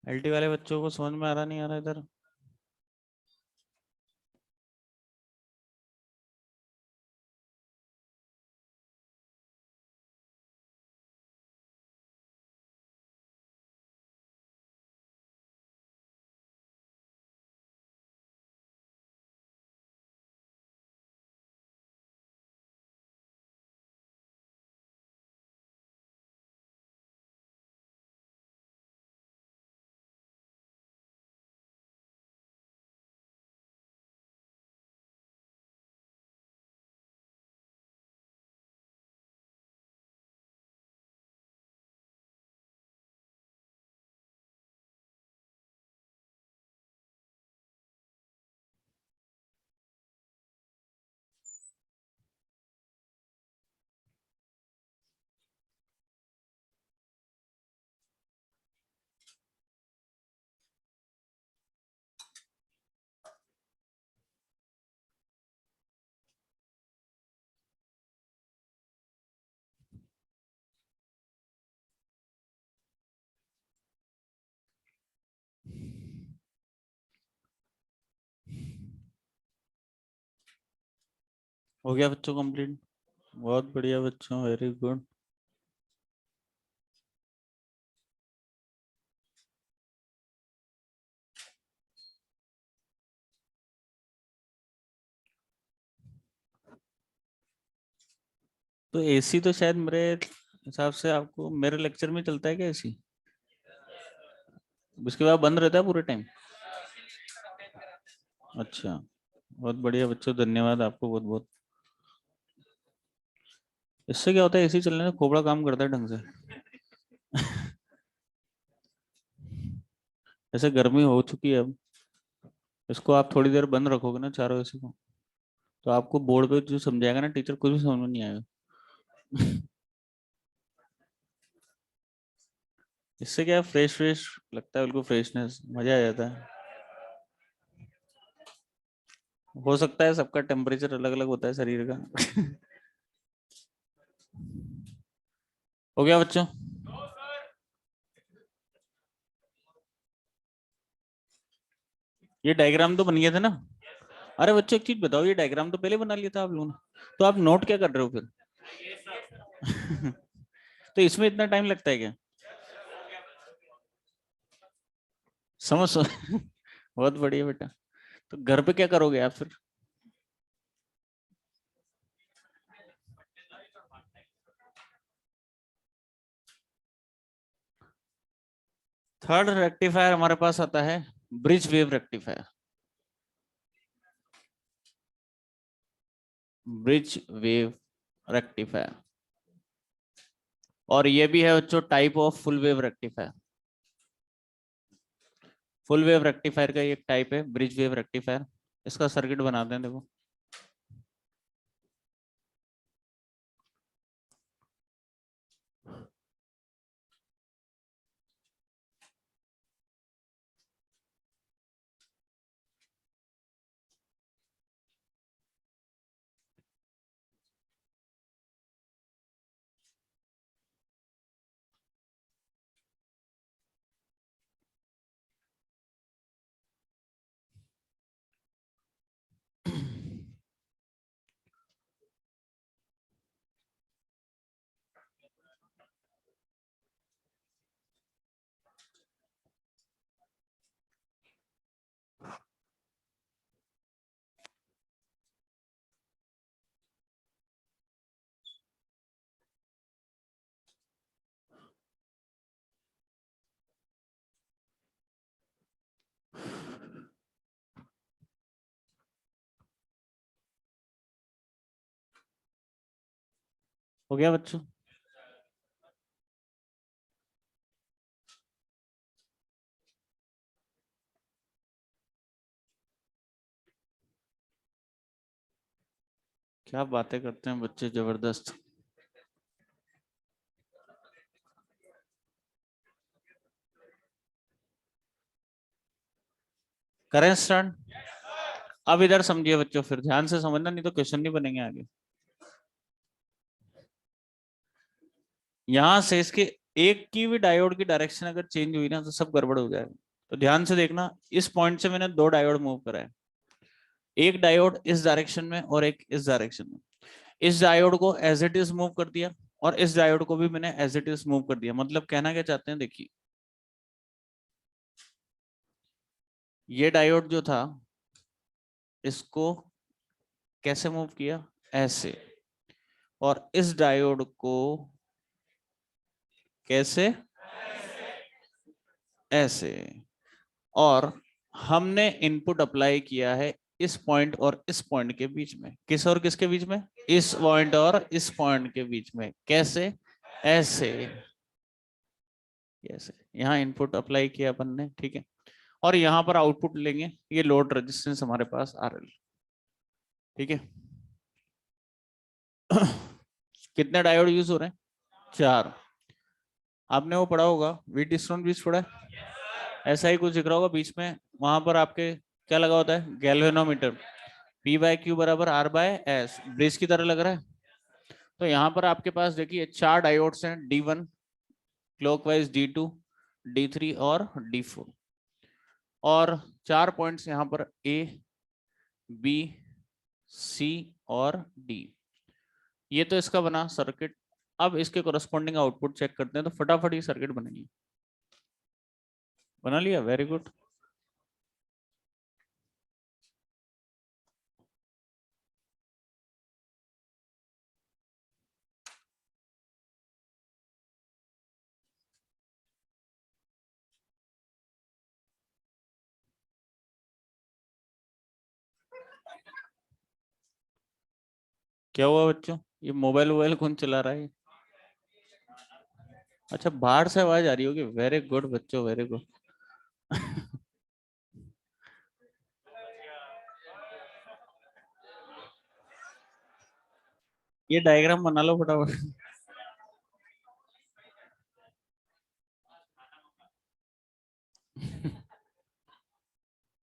S1: एलटी वाले बच्चों को समझ में आ रहा नहीं आ रहा इधर, हो गया बच्चों कंप्लीट, बहुत बढ़िया बच्चों, वेरी गुड। तो एसी तो शायद मेरे हिसाब से आपको मेरे लेक्चर में चलता है क्या एसी? उसके बाद बंद रहता है पूरे टाइम? अच्छा, बहुत बढ़िया बच्चों, धन्यवाद आपको बहुत बहुत। इससे क्या होता है, एसी चलने से खोपड़ा काम करता है ढंग से। ऐसे गर्मी हो चुकी है अब, इसको आप थोड़ी देर बंद रखोगे ना चारों एसी को, तो आपको बोर्ड पे जो समझाएगा ना टीचर, कुछ भी समझ में नहीं आएगा। इससे क्या फ्रेश फ्रेश लगता है, बिल्कुल फ्रेशनेस, मजा आ जाता है। हो सकता है सबका टेम्परेचर अलग अलग होता है शरीर का। हो गया बच्चों? ये डायग्राम तो बन गया था ना? अरे बच्चों एक चीज बताओ, ये डायग्राम तो पहले बना लिया था आप लोगों ने, तो आप नोट क्या कर रहे हो फिर? तो इसमें इतना टाइम लगता है क्या? समझ बहुत बढ़िया बेटा। तो घर पे क्या करोगे आप फिर? थर्ड रेक्टिफायर हमारे पास आता है bridge wave rectifier. Bridge wave rectifier, और ये भी है बच्चों type of full wave rectifier. Full wave rectifier का एक टाइप है ब्रिज वेव रेक्टिफायर। इसका सर्किट बनाते हैं, देखो। हो गया बच्चों? क्या बातें करते हैं बच्चे, जबरदस्त। करें स्टार्ट? अब इधर समझिए बच्चों, फिर ध्यान से समझना, नहीं तो क्वेश्चन नहीं बनेंगे आगे। यहां से इसके एक की भी डायोड की डायरेक्शन अगर चेंज हुई ना तो सब गड़बड़ हो जाएगा। तो ध्यान से देखना, इस पॉइंट से मैंने दो डायोड मूव करा है, एक डायोड इस डायरेक्शन में और एक इस डायरेक्शन में। इस डायोड को एज इट इज मूव कर दिया, और इस डायोड को भी मैंने एज इट इज मूव कर दिया। मतलब कहना क्या चाहते हैं, देखिए, ये डायोड जो था, इसको कैसे मूव किया, ऐसे, और इस डायोड को कैसे, ऐसे। और हमने इनपुट अप्लाई किया है इस पॉइंट और इस पॉइंट के बीच में। किस और किसके बीच में? इस पॉइंट और इस पॉइंट के बीच में। कैसे? ऐसे, ऐसे। यहाँ इनपुट अप्लाई किया अपन ने, ठीक है। और यहाँ पर आउटपुट लेंगे, ये लोड रेजिस्टेंस हमारे पास RL, ठीक है। कितने डायोड यूज हो रहे हैं? 4। आपने वो पढ़ा होगा, वीट स्टोन ब्रिज पढ़ा है? ऐसा ही कुछ दिख रहा होगा बीच में, वहां पर आपके क्या लगा होता है, गैल्वेनोमीटर। P/Q बराबर R/S, ब्रिज की तरह लग रहा है। तो यहाँ पर आपके पास देखिए 4 डायोड्स हैं, D1, क्लॉकवाइज D2, D3 और D4, और 4 पॉइंट्स यहाँ पर A, B, C और D। ये तो इसका बना सर्किट। अब इसके कोरस्पॉन्डिंग आउटपुट चेक करते हैं, तो फटाफट ये सर्किट बनेगी। बना लिया, वेरी गुड। क्या हुआ बच्चों, ये मोबाइल वोबाइल कौन चला रहा है? अच्छा बाहर से आवाज आ रही होगी, वेरी गुड बच्चों, वेरी गुड। ये डायग्राम बना लो फटाफट।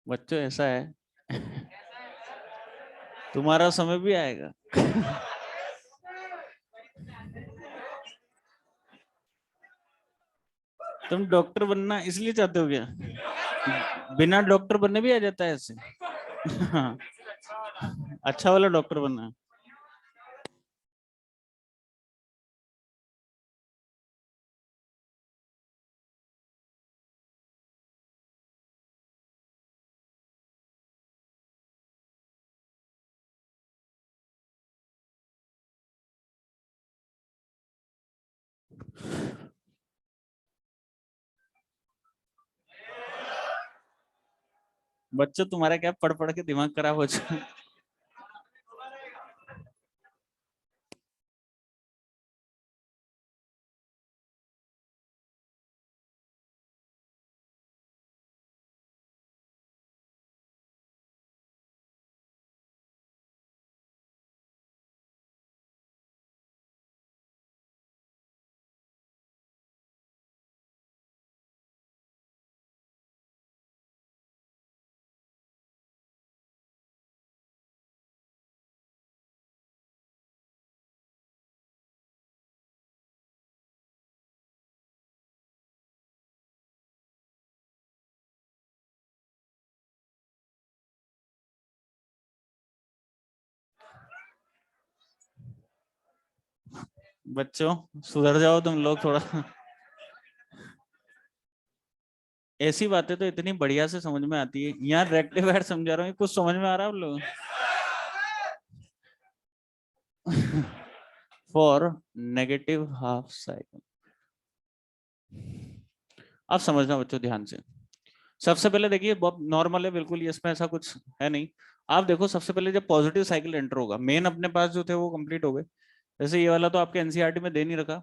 S1: बच्चों ऐसा है, तुम्हारा समय भी आएगा। तुम डॉक्टर बनना इसलिए चाहते हो क्या? बिना डॉक्टर बनने भी आ जाता है ऐसे। हाँ, अच्छा वाला डॉक्टर बनना है। बच्चों तुम्हारा क्या पढ़ पढ़ के दिमाग खराब हो जाए। बच्चों सुधर जाओ तुम लोग थोड़ा। ऐसी बातें तो इतनी बढ़िया से समझ में आती है, यहाँ रेक्टिफायर समझा रहा हूँ, कुछ समझ में आ रहा है आप लोग? फॉर नेगेटिव हाफ साइकिल, अब समझना बच्चों ध्यान से। सबसे पहले देखिए बहुत नॉर्मल है बिल्कुल, ये इसमें ऐसा कुछ है नहीं। आप देखो सबसे पहले जब पॉजिटिव साइकिल एंटर होगा, मेन अपने पास जो थे वो कंप्लीट हो गए। जैसे ये वाला तो आपके एनसीईआरटी में दे नहीं रखा,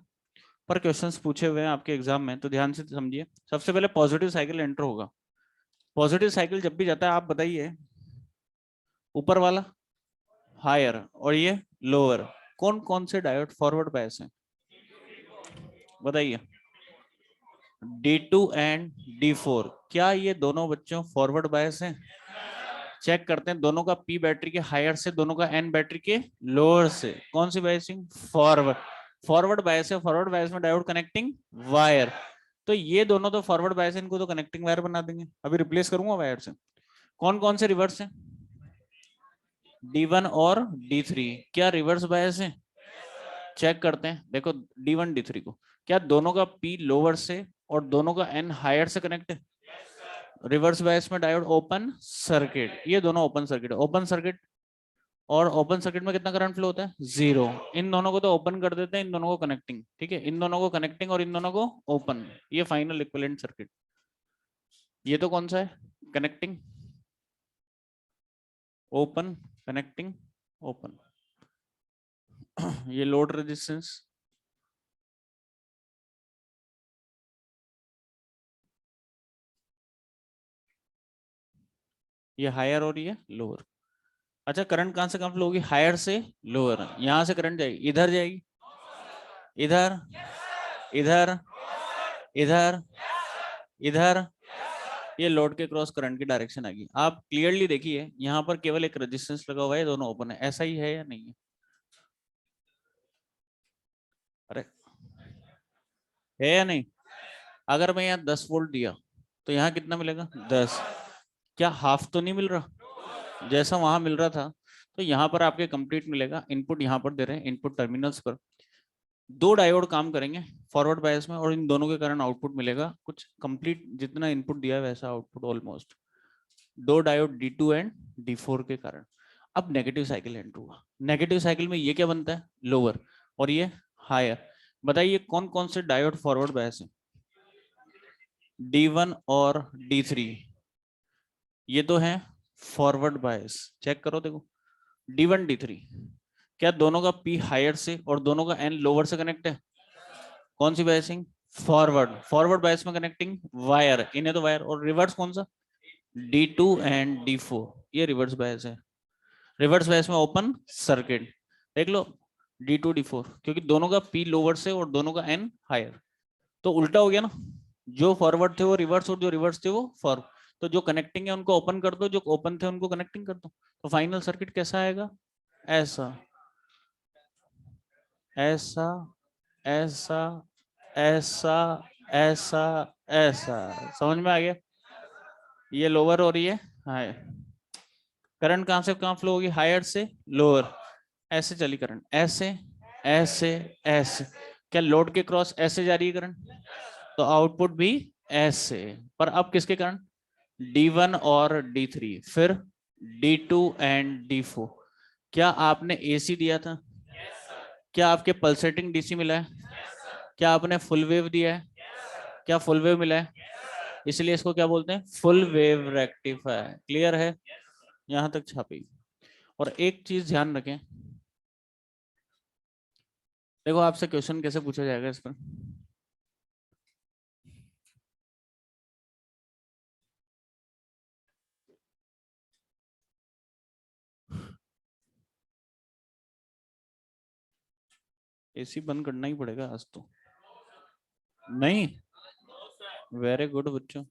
S1: पर क्वेश्चंस पूछे हुए हैं आपके एग्जाम में, तो ध्यान से समझिए। सबसे पहले पॉजिटिव साइकिल एंटर होगा। पॉजिटिव साइकिल जब भी जाता है आप बताइए, ऊपर वाला हायर और ये लोअर, कौन कौन से डायोड फॉरवर्ड बायस हैं बताइए? D2 एंड D4, क्या ये दोनों बच्चों फॉरवर्ड बायस हैं? चेक करते हैं दोनों का पी बैटरी के हायर से, दोनों का एन बैटरी के लोअर से, कौन सी बायसिंग? फॉरवर्ड। फॉरवर्ड बायस है, फॉरवर्ड बायस में डायोड कनेक्टिंग वायर, तो ये दोनों तो फॉरवर्ड बायस है, इनको तो कनेक्टिंग वायर बना देंगे। अभी रिप्लेस करूंगा वायर से। कौन कौन से रिवर्स है? D1 और D3, क्या रिवर्स बायस है? चेक करते हैं, देखो D1 D3 को, क्या दोनों का P लोअर से और दोनों का N हायर से कनेक्ट है? रिवर्स बायस में डायोड ओपन सर्किट, ये दोनों ओपन सर्किट, ओपन सर्किट और ओपन सर्किट में कितना करंट फ्लो होता है? जीरो। इन दोनों को तो ओपन कर देते हैं, इन दोनों को कनेक्टिंग, ठीक है, इन दोनों को कनेक्टिंग और इन दोनों को ओपन, ये फाइनल इक्विवेलेंट सर्किट। ये तो कौन सा है? Connecting open, connecting open. ये लोड रेजिस्टेंस, ये हायर और ये लोअर। अच्छा करंट कहां से कहां फ्लो होगी? हायर से लोअर, यहां से करंट जाएगी इधर, जाएगी इधर, इधर, इधर, इधर, ये लोड के क्रॉस करंट की डायरेक्शन आएगी। आप क्लियरली देखिए यहाँ पर केवल एक रेजिस्टेंस लगा हुआ है, दोनों ओपन है, ऐसा ही है या नहीं है? अरे है या नहीं? अगर मैं यहाँ 10 वोल्ट दिया तो यहाँ कितना मिलेगा? 10। क्या हाफ तो नहीं मिल रहा जैसा वहां मिल रहा था? तो यहाँ पर आपके कंप्लीट मिलेगा। इनपुट यहाँ पर दे रहे हैं, इनपुट टर्मिनल्स पर दो डायोड काम करेंगे फॉरवर्ड बायस में, और इन दोनों के कारण आउटपुट मिलेगा कुछ कंप्लीट, जितना इनपुट दिया है वैसा आउटपुट ऑलमोस्ट। दो डायोड D2 एंड D4 के कारण। अब नेगेटिव साइकिल एंटर हुआ, नेगेटिव साइकिल में ये क्या बनता है? लोअर, और ये हायर। बताइए कौन कौन से डायोड फॉरवर्ड बायस है? D1 और D3, ये तो है फॉरवर्ड बायस। चेक करो देखो D1 D3, क्या दोनों का पी हायर से और दोनों का एन लोअर से कनेक्ट है? कौन सी बायसिंग? फॉरवर्ड। फॉरवर्ड बायस में कनेक्टिंग वायर, इन्हें तो वायर। और रिवर्स कौन सा? D2 एंड D4, ये रिवर्स बायस है। रिवर्स बायस में ओपन सर्किट, देख लो D2 D4, क्योंकि दोनों का P लोअर से और दोनों का N हायर। तो उल्टा हो गया ना, जो फॉरवर्ड थे वो रिवर्स और जो रिवर्स थे वो फॉरवर्ड। तो जो कनेक्टिंग है उनको ओपन कर दो, जो ओपन थे उनको कनेक्टिंग कर दो। तो फाइनल सर्किट कैसा आएगा? ऐसा, ऐसा, ऐसा, ऐसा, ऐसा, ऐसा। समझ में आ गया? ये लोअर और ये हायर। करंट कहां से कहां फ्लो होगी? हायर से लोअर। ऐसे चली करंट, ऐसे, ऐसे, ऐसे। क्या लोड के क्रॉस ऐसे जा रही है करंट? तो आउटपुट भी ऐसे। पर अब किसके कारण? D1 और D3, फिर D2 एंड D4। क्या आपने AC दिया था? क्या आपके पल्सेटिंग DC मिला है? क्या आपने फुल वेव दिया है? क्या फुल वेव मिला है? इसलिए इसको क्या बोलते हैं? Full wave rectifier. क्लियर है? यहां तक छापी। और एक चीज ध्यान रखें, देखो आपसे क्वेश्चन कैसे पूछा जाएगा इस पर। AC बंद करना ही पड़ेगा आज तो। नहीं, वेरी गुड बच्चों।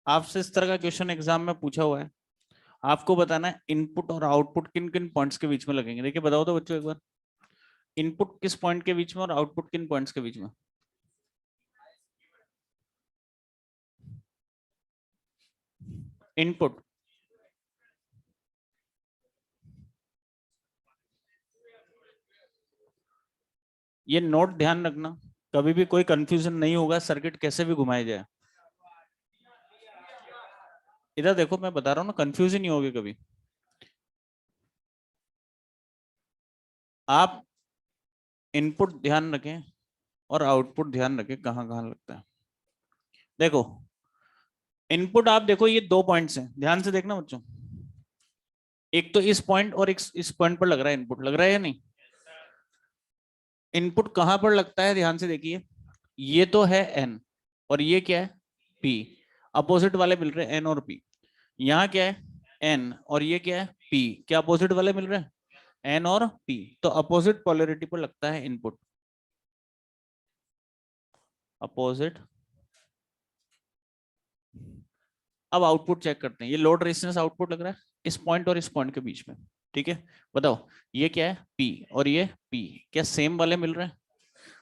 S1: आपसे इस तरह का क्वेश्चन एग्जाम में पूछा हुआ है, आपको बताना है इनपुट और आउटपुट किन किन पॉइंट्स के बीच में लगेंगे। देखिए बताओ तो बच्चों एक बार, इनपुट किस पॉइंट के बीच में और आउटपुट किन पॉइंट्स के बीच में? इनपुट, ये नोट ध्यान रखना, कभी भी कोई कंफ्यूजन नहीं होगा, सर्किट कैसे भी घुमाया जाए। इधर देखो मैं बता रहा हूँ ना, कंफ्यूज ही नहीं होगी कभी। आप इनपुट ध्यान रखें और आउटपुट ध्यान रखें कहाँ कहाँ लगता है। देखो इनपुट आप देखो, ये दो पॉइंट्स हैं, ध्यान से देखना बच्चों। एक तो इस पॉइंट और एक इस पॉइंट पर लग रहा है इनपुट, लग रहा है या नहीं? इनपुट कहां पर लगता है ध्यान से देखिए, ये तो है N और ये क्या है? P। अपोजिट वाले मिल रहे हैं N और P। यहाँ क्या है? N और ये क्या है? P। क्या अपोजिट वाले मिल रहे हैं? N और P। तो अपोजिट पोलैरिटी पर लगता है इनपुट। अपोजिट। अब आउटपुट चेक करते हैं, ये लोड रेजिस्टेंस आउटपुट लग रहा है इस पॉइंट और इस पॉइंट के बीच में। ठीक है, बताओ ये क्या है? P और ये P। क्या सेम वाले मिल रहे हैं?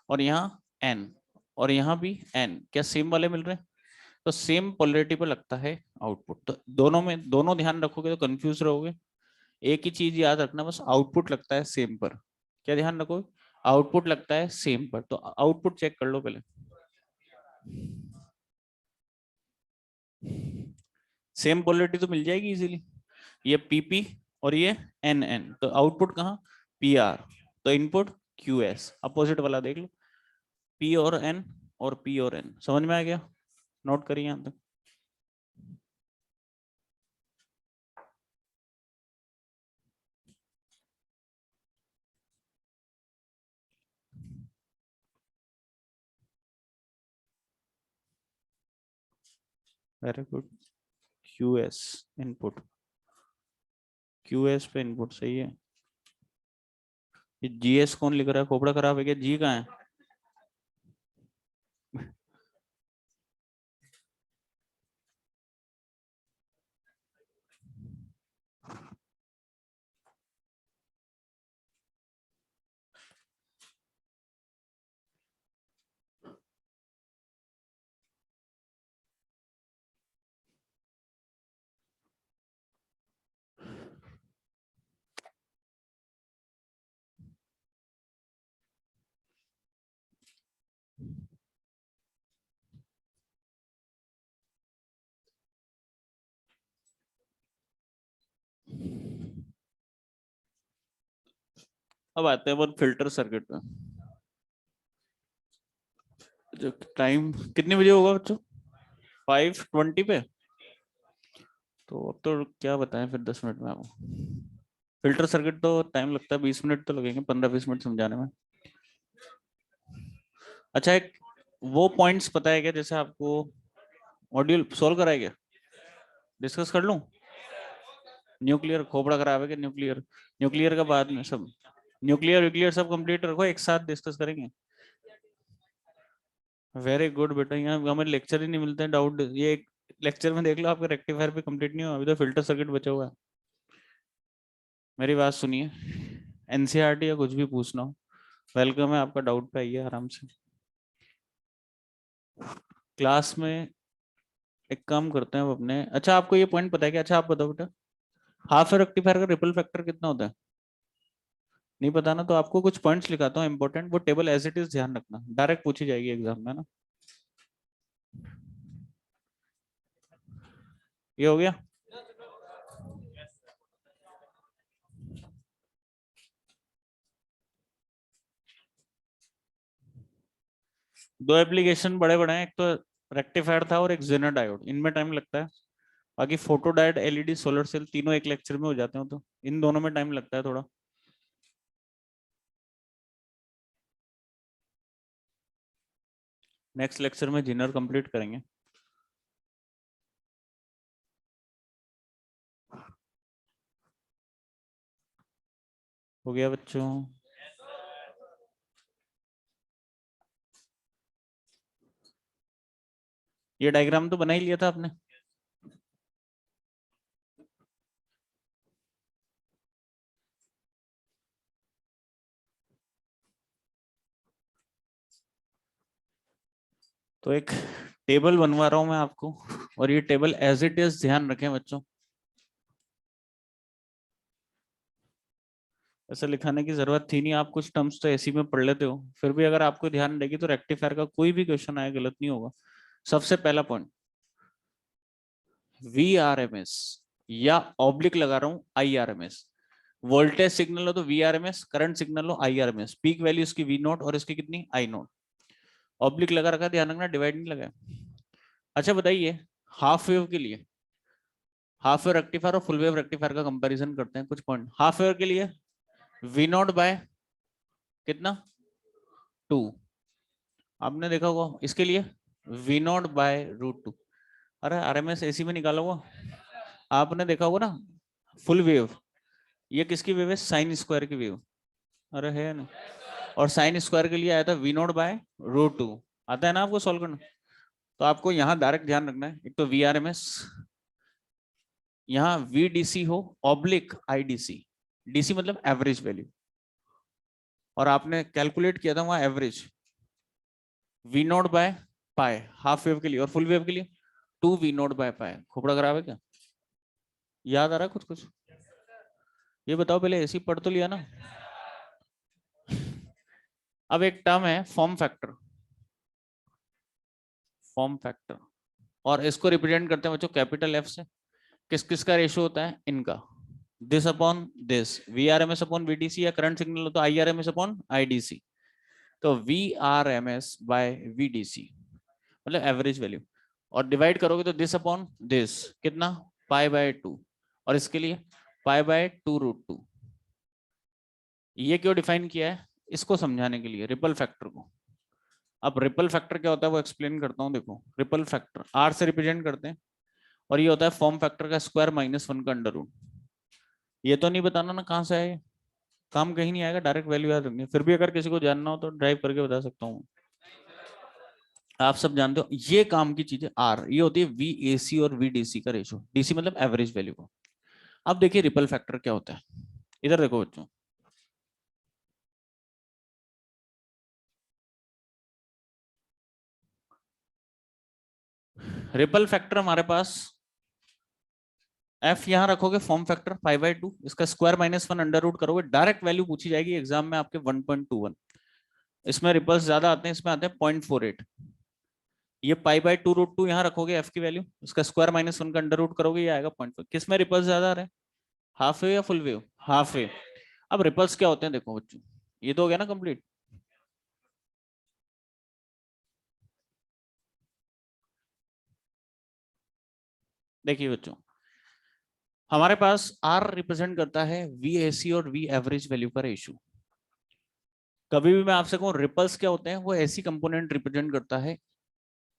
S1: और यहाँ N और यहाँ भी N, क्या सेम वाले मिल रहे हैं? तो सेम पोलैरिटी पर लगता है आउटपुट। तो दोनों में, दोनों ध्यान रखोगे तो कंफ्यूज रहोगे। एक ही चीज याद रखना बस, आउटपुट लगता है सेम पर। क्या ध्यान रखोगे? आउटपुट लगता है सेम पर। तो आउटपुट चेक कर लो पहले। सेम पोलैरिटी तो मिल जाएगी इजीली, ये PP और ये NN। तो आउटपुट कहाँ? PR। तो इनपुट QS। अपोजिट वाला देख लो, P और N और P और N। समझ में आ गया? नोट करिए यहाँ तक। Very good. QS input, QS पे इनपुट सही है। ये GS कौन लिख रहा है? खोपड़ा खराब है क्या? G कहाँ है? अब आते हैं अपन फिल्टर सर्किट में। जो टाइम कितने बजे होगा बच्चों? 5:20 पे। तो अब तो क्या बताएं फिर 10 मिनट में आपको। फिल्टर सर्किट तो टाइम लगता है, 20 मिनट तो लगेंगे, 15-20 मिनट समझाने में। अच्छा, एक वो पॉइंट्स पता है क्या, जैसे आपको मॉड्यूल सोल्व कराएगा, डिस्कस कर लूं। न्यूक्लियर खोपड़ा खराब है कि न्यूक्लियर, न्यूक्लियर का बाद में सब, न्यूक्लियर न्यूक्लियर सब कंप्लीट रखो, एक साथ डिस्कस करेंगे। वेरी गुड बेटा, यहाँ हमें लेक्चर ही नहीं मिलते हैं डाउट, ये एक लेक्चर में देख लो आपका रेक्टिफायर भी कंप्लीट नहीं हुआ, अभी तो फिल्टर सर्किट बचा हुआ है। मेरी बात सुनिए, एनसीईआरटी या कुछ भी पूछना हो, वेलकम है आपका, डाउट पे आइए आराम से क्लास में। एक काम करते हैं अब अपने, अच्छा आपको ये पॉइंट पता है क्या, अच्छा आप बताओ बेटा, हाफ रेक्टिफायर का रिपल फैक्टर कितना होता है? नहीं पता ना, तो आपको कुछ पॉइंट्स लिखाता हूँ इंपॉर्टेंट, वो टेबल एज इट इज ध्यान रखना, डायरेक्ट पूछी जाएगी एग्जाम में ना। ये हो गया। दो एप्लीकेशन बड़े बड़े हैं, एक तो रेक्टिफायर था और एक जेनर डायोड, इनमें टाइम लगता है। बाकी photodiode, LED, solar cell, तीनों एक लेक्चर में हो जाते हो, तो इन दोनों में टाइम लगता है थोड़ा। नेक्स्ट लेक्चर में जेनर कंप्लीट करेंगे। हो गया बच्चों? ये डायग्राम तो बना ही लिया था आपने। तो एक टेबल बनवा रहा हूं मैं आपको, और ये टेबल एज इट इज ध्यान रखें बच्चों। ऐसा लिखाने की जरूरत थी नहीं, आप कुछ टर्म्स तो ऐसी में पढ़ लेते हो, फिर भी अगर आपको ध्यान रहेगी तो रेक्टिफायर का कोई भी क्वेश्चन आए गलत नहीं होगा। सबसे पहला point, V R M S, या ऑब्लिक लगा रहा हूं I R M S. Voltage signal हो तो V R M S, current signal हो I R M S, peak value इसकी वी नोट और इसकी कितनी आई नोट। ऑब्लिक लगा रखा, ध्यान रखना, डिवाइड नहीं लगा। अच्छा बताइए, हाफ वेव के लिए, हाफ वेव रेक्टिफायर और फुल वेव रेक्टिफायर का कंपैरिजन करते हैं, कुछ पॉइंट। हाफ वेव के लिए वी नॉट बाय कितना, 2, आपने देखा होगा। इसके लिए वी नॉट बाय √2। अरे आरएमएस एसी में निकाला हुआ, आपने देखा होगा ना। फुल वेव, ये किसकी वेव है, साइन स्क्वायर की वेव, अरे है ना। और साइन स्क्वायर के लिए आया था वी नॉट बाय √2, आता है ना आपको सॉल्व करना। तो आपको यहाँ डायरेक्ट ध्यान रखना है, एक तो वी आर एम एस, यहाँ वीडीसी हो ऑब्लिक आईडीसी, डीसी मतलब एवरेज वैल्यू, और आपने कैलकुलेट किया था वहां average V naught by pi half wave के लिए, और फुल वेव के लिए 2 वी नॉट बाय पाए। खोपड़ा खराब है क्या, याद आ रहा है कुछ कुछ? ये बताओ पहले, ऐसी पढ़ तो लिया ना। अब एक टर्म है फॉर्म फैक्टर, फॉर्म फैक्टर, और इसको रिप्रेजेंट करते हैं बच्चों कैपिटल एफ से। किस किस का रेशियो होता है इनका, this upon this, V R M S upon VDC, या करंट सिग्नल हो तो I R M S upon IDC. तो V R M S by VDC मतलब एवरेज वैल्यू, और डिवाइड करोगे तो दिस अपॉन दिस, कितना, π/2, और इसके लिए π/2√2। ये क्यों डिफाइन किया है, इसको समझाने के लिए, रिपल फैक्टर को। अब रिपल फैक्टर क्या होता है वो एक्सप्लेन करता हूँ। देखो, रिपल फैक्टर आर से रिप्रेजेंट करते हैं, और ये होता है फॉर्म फैक्टर का स्क्वायर -1 का अंडर रूट। ये तो नहीं बताना ना कहाँ से आए, काम कहीं नहीं आएगा, डायरेक्ट वैल्यू याद रखनी है। फिर भी अगर किसी को जानना हो तो ड्राइव करके बता सकता हूँ। आप सब जानते हो ये काम की चीजें। आर ये होती है वी ए सी और वी डी सी का रेशो, डीसी मतलब एवरेज वैल्यू को। अब देखिए रिपल फैक्टर क्या होता है, इधर देखो बच्चों। रिपल फैक्टर हमारे पास, एफ यहां रखोगे, फॉर्म फैक्टर 5/2, इसका स्क्वायर -1 अंडर रूट करोगे, डायरेक्ट वैल्यू पूछी जाएगी एग्जाम में आपके 1.21। इसमें रिपल्स ज्यादा आते हैं, इसमें आते हैं 0.48। ये π/2√2 यहाँ रखोगे, एफ की वैल्यू, इसका स्क्वायर -1 का अंडर रूट करोगे, ये आएगा 0.5। किस में रिपल्स ज्यादा आ रहे हैं, हाफ वेव या फुल वेव, हाफ वेव। अब रिपल्स क्या होते हैं देखो बच्चों, ये तो हो गया ना कंप्लीट। देखिए बच्चों, हमारे पास आर रिप्रेजेंट करता है वी एसी और वी एवरेज वैल्यू का रेशियो। कभी भी मैं आपसे कहूँ रिपल्स क्या होते हैं, वो एसी कंपोनेंट रिप्रेजेंट करता है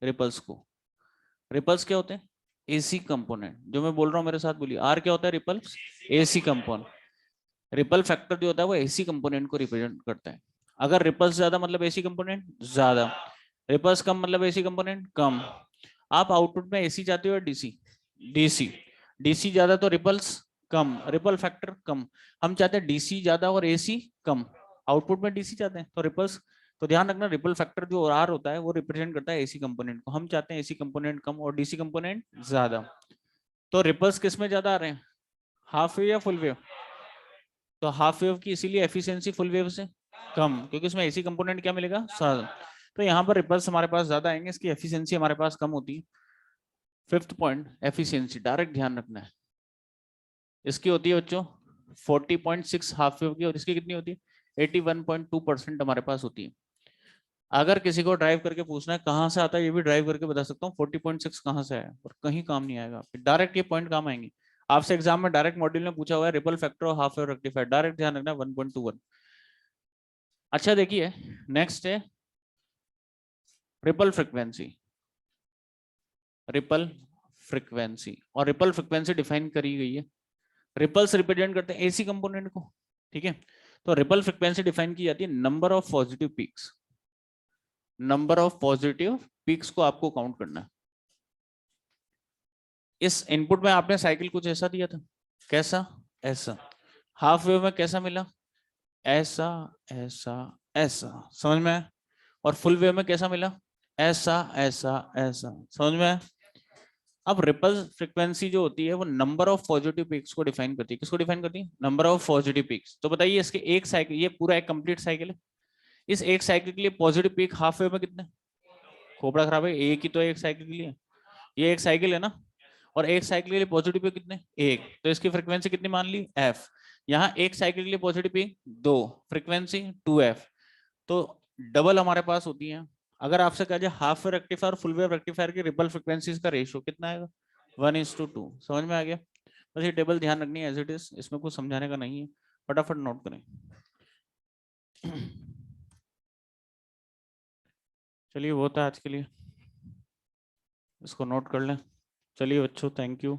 S1: रिपल्स को। रिपल्स क्या होते हैं? AC component. जो मैं बोल रहा हूँ मेरे साथ बोलिए, आर क्या होता है? Ripples, AC component. Ripple factor जो होता है वो एसी कंपोनेंट को रिप्रेजेंट करता है। अगर रिपल्स ज्यादा मतलब एसी कंपोनेंट ज्यादा, रिपल्स कम मतलब एसी कंपोनेंट कम। आप आउटपुट में एसी चाहते हो या डीसी? डीसी। डीसी ज्यादा तो रिपल्स कम, रिपल फैक्टर कम। हम चाहते हैं डीसी ज्यादा और एसी कम, आउटपुट में डीसी चाहते हैं तो रिपल्स। तो ध्यान रखना, रिपल फैक्टर जो आर होता है वो रिप्रेजेंट करता है एसी कंपोनेंट को। हम चाहते हैं एसी कंपोनेंट कम और डीसी कंपोनेंट ज्यादा। तो रिपल्स किस में ज्यादा आ रहे हैं, हाफ वेव या फुल वेव? तो हाफ वेव की इसीलिए एफिशिएंसी फुल वेव से कम, क्योंकि इसमें एसी कंपोनेंट क्या मिलेगा, ज्यादा। तो यहाँ पर रिपल्स हमारे पास ज्यादा आएंगे, इसकी एफिशिएंसी हमारे पास कम होती है। फिफ्थ पॉइंट, एफिशिएंसी डायरेक्ट ध्यान रखना है। इसकी होती है बच्चों 40.6 हाफ वेव की, और इसकी कितनी होती है 81.2% हमारे पास होती है। अगर किसी को ड्राइव करके पूछना है कहाँ से आता है, ये भी ड्राइव करके बता सकता हूँ 40.6 कहाँ से आया, और कहीं काम नहीं आएगा, डायरेक्ट ये पॉइंट काम आएंगे। आपसे एग्जाम में डायरेक्ट मॉड्यूल में पूछा हुआ है रिपल फैक्टर और हाफ वेव रेक्टिफायर, डायरेक्ट ध्यान रखना 1.21। अच्छा देखिए, नेक्स्ट है रिपल फ्रिक्वेंसी। रिपल फ्रिक्वेंसी, और रिपल फ्रिक्वेंसी डिफाइन करी गई है, रिपल्स रिप्रेजेंट करते हैं एसी कंपोनेंट को, ठीक है। तो रिपल फ्रिक्वेंसी डिफाइन की जाती है number of positive peaks. Number of positive peaks को आपको काउंट करना है। इस इनपुट में आपने साइकिल कुछ ऐसा दिया था, कैसा? ऐसा। हाफ वेव में कैसा मिला? ऐसा, ऐसा, ऐसा, समझ में आया? और फुल वेव में कैसा मिला? ऐसा, ऐसा, ऐसा, समझ में आया? अब रिपल फ्रीक्वेंसी जो होती है वो नंबर ऑफ पॉजिटिव पीक्स को डिफाइन करती है। किसको डिफाइन करती है? Number of positive peaks. तो बताइए इसके एक साइकिल, ये पूरा एक कंप्लीट साइकिल है, इस एक साइकिल के लिए पॉजिटिव पीक हाफ वेव में कितने? खोपड़ा खराब है, एक ही तो एक साइकिल के लिए, ये एक साइकिल है ना, और एक साइकिल के लिए पॉजिटिव पीक कितने? एक। तो इसकी फ्रीक्वेंसी कितनी मान ली? एफ। यहाँ एक साइकिल के लिए पॉजिटिव पीक दो, फ्रीक्वेंसी 2f। तो डबल हमारे पास होती है। अगर आपसे कहा जाए half wave rectifier full wave rectifier की रिपल फ्रीक्वेंसीज का रेशियो कितना आएगा? 1:2। समझ में आ गया? बस ये टेबल ध्यान रखनी है एज इट इज, इसमें कुछ समझाने का नहीं है, फटाफट नोट करें। चलिए वो था आज के लिए, इसको नोट कर लें। चलिए बच्चों, थैंक यू।